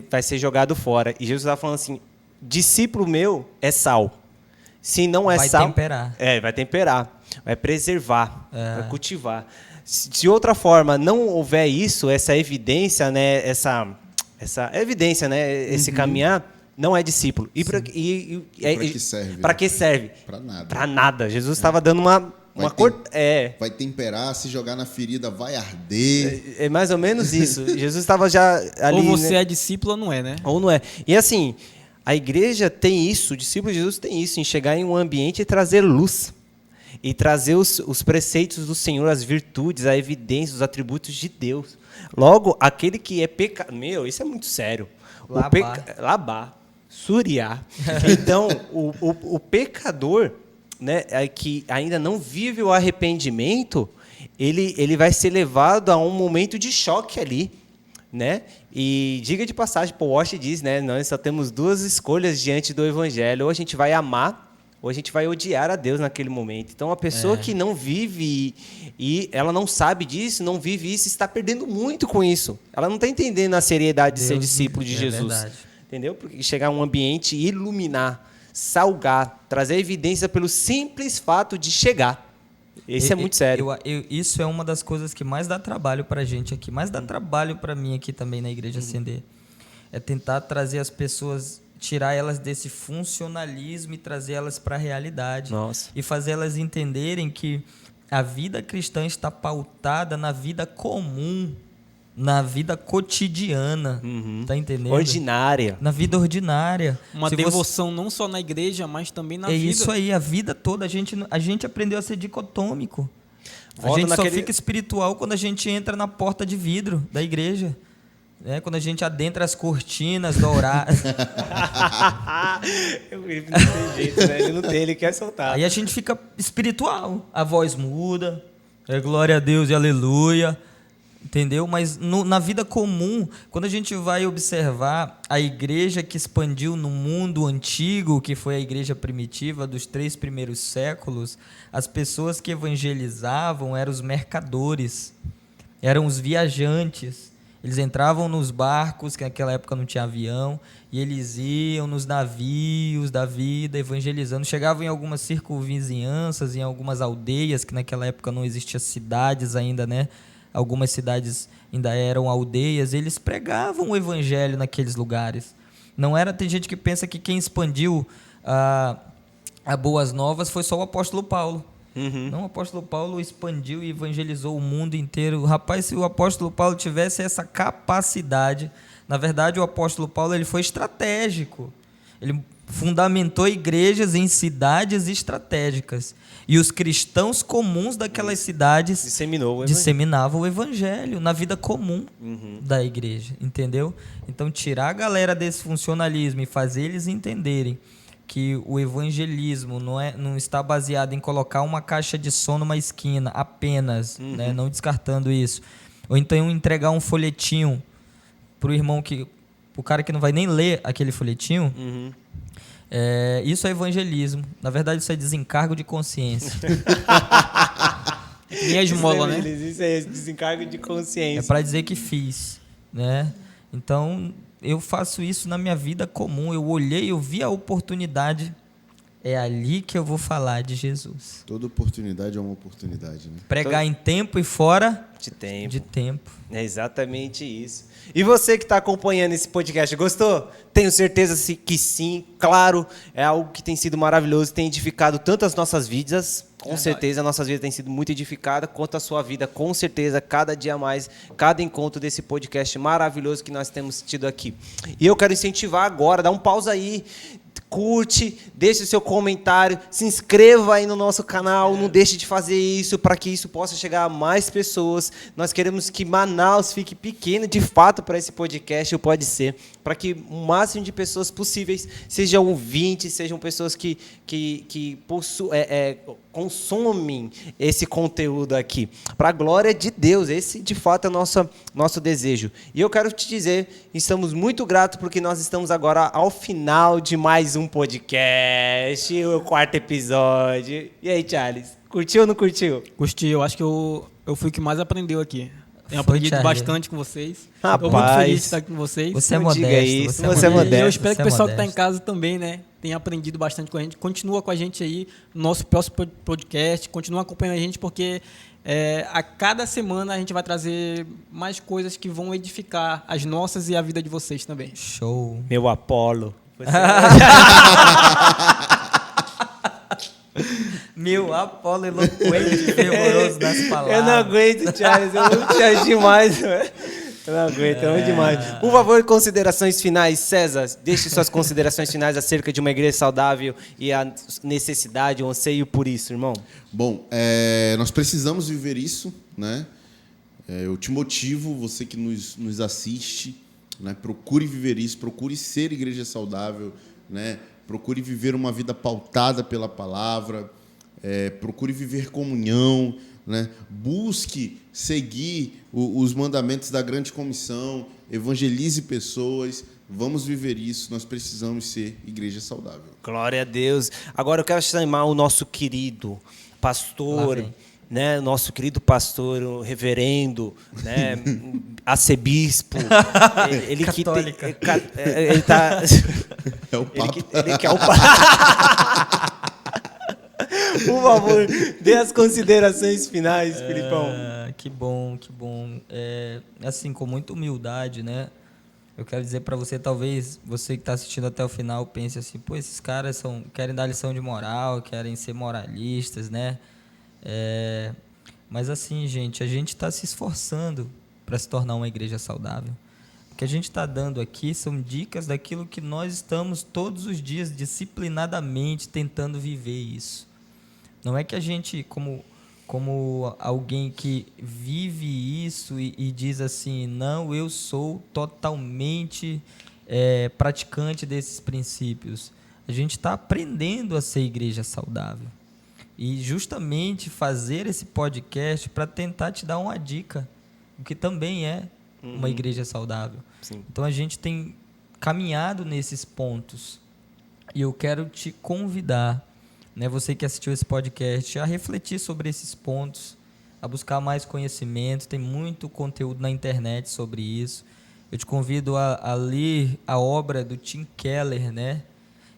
E: vai ser jogado fora. E Jesus estava falando assim: discípulo meu é sal. Se não é
C: Vai
E: sal,
C: temperar.
E: vai temperar, vai preservar, vai cultivar. Se de outra forma não houver isso, essa evidência, né, essa evidência, né, esse caminhar, não é discípulo. E para que serve? Para que serve?
D: Para nada.
E: Para nada. Jesus estava dando uma cor.
D: Vai temperar, se jogar na ferida, vai arder.
E: É mais ou menos isso. Jesus estava já ali.
B: Ou você
E: né?
B: é discípulo ou não é, né?
E: Ou não é. E assim, a igreja tem isso, o discípulo de Jesus tem isso, em chegar em um ambiente e trazer luz. E trazer os preceitos do Senhor, as virtudes, a evidência, os atributos de Deus. Logo, aquele que é pecador... isso é muito sério. Labar. Suriar. Então, o pecador, né, que ainda não vive o arrependimento, ele vai ser levado a um momento de choque ali. Né? E diga de passagem, Paul Washer diz, né, nós só temos duas escolhas diante do evangelho: ou a gente vai amar, ou a gente vai odiar a Deus naquele momento. Então a pessoa que não vive e ela não sabe disso, não vive isso, está perdendo muito com isso. Ela não está entendendo a seriedade de ser discípulo de Jesus.
C: Verdade.
E: Entendeu? Porque chegar a um ambiente e iluminar, salgar, trazer evidência pelo simples fato de chegar. Isso é muito sério.
C: Isso é uma das coisas que mais dá trabalho para a gente aqui, mais dá trabalho para mim aqui também na Igreja Acender. É tentar trazer as pessoas, tirar elas desse funcionalismo e trazer elas para a realidade.
E: Nossa.
C: E fazer elas entenderem que a vida cristã está pautada na vida comum, na vida cotidiana, tá entendendo?
E: Ordinária.
C: Na vida ordinária.
B: Uma devoção não só na igreja, mas também na vida.
C: É isso aí, a vida toda. A gente aprendeu a ser dicotômico.
E: Volta
C: a gente só fica espiritual quando a gente entra na porta de vidro da igreja. Né? Quando a gente adentra as cortinas douradas.
E: Ele não tem jeito, né? Ele não tem, ele quer soltar.
C: Aí a gente fica espiritual. A voz muda. É glória a Deus e aleluia. Entendeu? Mas na vida comum, quando a gente vai observar a igreja que expandiu no mundo antigo, que foi a igreja primitiva dos 3 primeiros séculos, as pessoas que evangelizavam eram os mercadores, eram os viajantes. Eles entravam nos barcos, que naquela época não tinha avião, e eles iam nos navios da vida evangelizando. Chegavam em algumas circunvizinhanças, em algumas aldeias, que naquela época não existiam cidades ainda, né? Algumas cidades ainda eram aldeias, eles pregavam o evangelho naqueles lugares. Não era, tem gente que pensa que quem expandiu a Boas Novas foi só o apóstolo Paulo. Não, o apóstolo Paulo expandiu e evangelizou o mundo inteiro. Rapaz, se o apóstolo Paulo tivesse essa capacidade, na verdade o apóstolo Paulo ele foi estratégico. Ele fundamentou igrejas em cidades estratégicas. E os cristãos comuns daquelas cidades disseminavam o evangelho na vida comum da igreja, entendeu? Então, tirar a galera desse funcionalismo e fazer eles entenderem que o evangelismo não está baseado em colocar uma caixa de som numa esquina apenas, né? Não descartando isso. Ou então entregar um folhetinho para o irmão o cara que não vai nem ler aquele folhetinho. Isso é evangelismo. Na verdade, isso é desencargo de consciência.
B: E a esmola, né?
E: Isso é desencargo de consciência.
C: É para dizer que fiz, né? Então, eu faço isso na minha vida comum. Eu olhei, eu vi a oportunidade. É ali que eu vou falar de Jesus.
D: Toda oportunidade é uma oportunidade, né?
C: Pregar em tempo e fora
E: de
C: tempo.
E: É exatamente isso. E você que está acompanhando esse podcast, gostou? Tenho certeza que sim, claro, é algo que tem sido maravilhoso, tem edificado tanto as nossas vidas, com certeza, nossas vidas têm sido muito edificadas, quanto a sua vida, com certeza, cada dia mais, cada encontro desse podcast maravilhoso que nós temos tido aqui. E eu quero incentivar agora, dá um pausa aí, curte, deixe o seu comentário, se inscreva aí no nosso canal, não deixe de fazer isso para que isso possa chegar a mais pessoas. Nós queremos que Manaus fique pequeno de fato para esse podcast, ou pode ser, para que o máximo de pessoas possíveis sejam ouvintes, sejam pessoas que consomem esse conteúdo aqui. Para a glória de Deus, esse de fato é o nosso desejo. E eu quero te dizer, estamos muito gratos porque nós estamos agora ao final de mais um podcast, o 4º episódio. E aí, Charles, curtiu ou não curtiu?
B: Curti, eu acho que eu fui o que mais aprendeu aqui. Tenho
C: Foi,
B: aprendido
C: Charlie.
B: bastante com vocês.
E: Rapaz,
B: Estou muito feliz de estar aqui com vocês.
C: Você é
E: Não diga
C: modesto.
E: isso,
C: você
E: você é
B: E
E: modesto.
B: eu espero que o
C: você é
B: pessoal que está em
C: modesto.
B: casa também, né, tenha aprendido bastante com a gente. Continua com a gente aí no nosso próximo podcast. Continua acompanhando a gente, porque a cada semana a gente vai trazer mais coisas que vão edificar as nossas e a vida de vocês também.
C: Show.
E: Meu Apolo.
C: Meu Apolo eloquente, fervoroso das palavras.
E: Eu não aguento, Charles. Eu amo o Charles demais. Eu não aguento, eu amo demais. Por favor, considerações finais. César, deixe suas considerações finais acerca de uma igreja saudável e a necessidade, o anseio por isso, irmão.
D: Bom, nós precisamos viver isso, né? Eu te motivo, você que nos assiste, né? Procure viver isso, procure ser igreja saudável, né? Procure viver uma vida pautada pela palavra, procure viver comunhão, né? Busque seguir os mandamentos da grande comissão, evangelize pessoas, vamos viver isso, nós precisamos ser igreja saudável.
E: Glória a Deus. Agora eu quero chamar o nosso querido pastor, né, nosso querido pastor, o reverendo, né, arcebispo, ele que
C: Católica.
E: ele tá
D: É o Papa.
E: ele quer o Papa. Por favor, dê as considerações finais, Filipão.
C: Que bom, que bom. Assim, com muita humildade, né? Eu quero dizer para você, talvez você que está assistindo até o final pense assim, pô, esses caras querem dar lição de moral, querem ser moralistas, né? Mas assim, gente, a gente está se esforçando para se tornar uma igreja saudável. O que a gente está dando aqui são dicas daquilo que nós estamos todos os dias disciplinadamente tentando viver isso. Não é que a gente, como alguém que vive isso e diz assim, não, eu sou totalmente praticante desses princípios. A gente está aprendendo a ser igreja saudável. E justamente fazer esse podcast para tentar te dar uma dica, o que também é uma igreja saudável.
E: Sim.
C: Então a gente tem caminhado nesses pontos. E eu quero te convidar, né, você que assistiu esse podcast, a refletir sobre esses pontos, a buscar mais conhecimento. Tem muito conteúdo na internet sobre isso. Eu te convido a ler a obra do Tim Keller, né?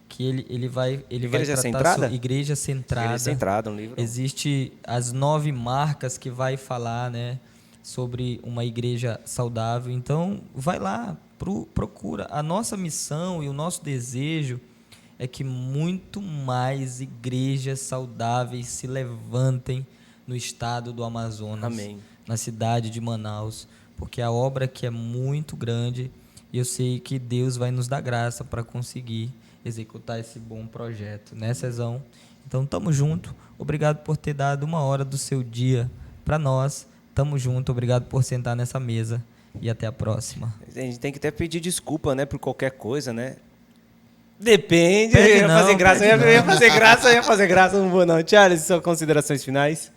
C: Que ele vai
E: Igreja
C: tratar
E: Centrada?
C: sobre Igreja Centrada.
E: Igreja Centrada, um livro.
C: Existe as 9 marcas que vai falar, né, sobre uma igreja saudável. Então, vai lá, procura. A nossa missão e o nosso desejo é que muito mais igrejas saudáveis se levantem no estado do Amazonas,
E: Amém.
C: na cidade de Manaus, porque a obra aqui é muito grande e eu sei que Deus vai nos dar graça para conseguir executar esse bom projeto, né, Cezão? Então, tamo junto. Obrigado por ter dado 1 hora do seu dia para nós. Tamo junto. Obrigado por sentar nessa mesa e até a próxima.
E: A gente tem que até pedir desculpa, né, por qualquer coisa, né? Depende.
C: Pede
E: Eu ia
C: não,
E: fazer graça,
C: pede
E: eu ia fazer graça, não vou não. Charles, suas considerações finais?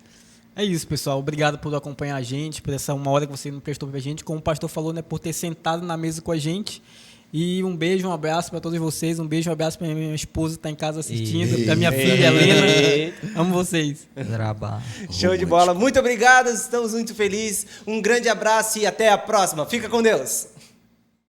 B: É isso, pessoal. Obrigado por acompanhar a gente, por essa 1 hora que você não prestou pra gente. Como o pastor falou, né, por ter sentado na mesa com a gente. E um beijo, um abraço para todos vocês. Um beijo, um abraço para minha esposa que tá em casa assistindo, da minha filha Helena. Amo vocês.
C: Draba.
E: Show de bola. Muito obrigado, estamos muito felizes. Um grande abraço e até a próxima. Fica com Deus.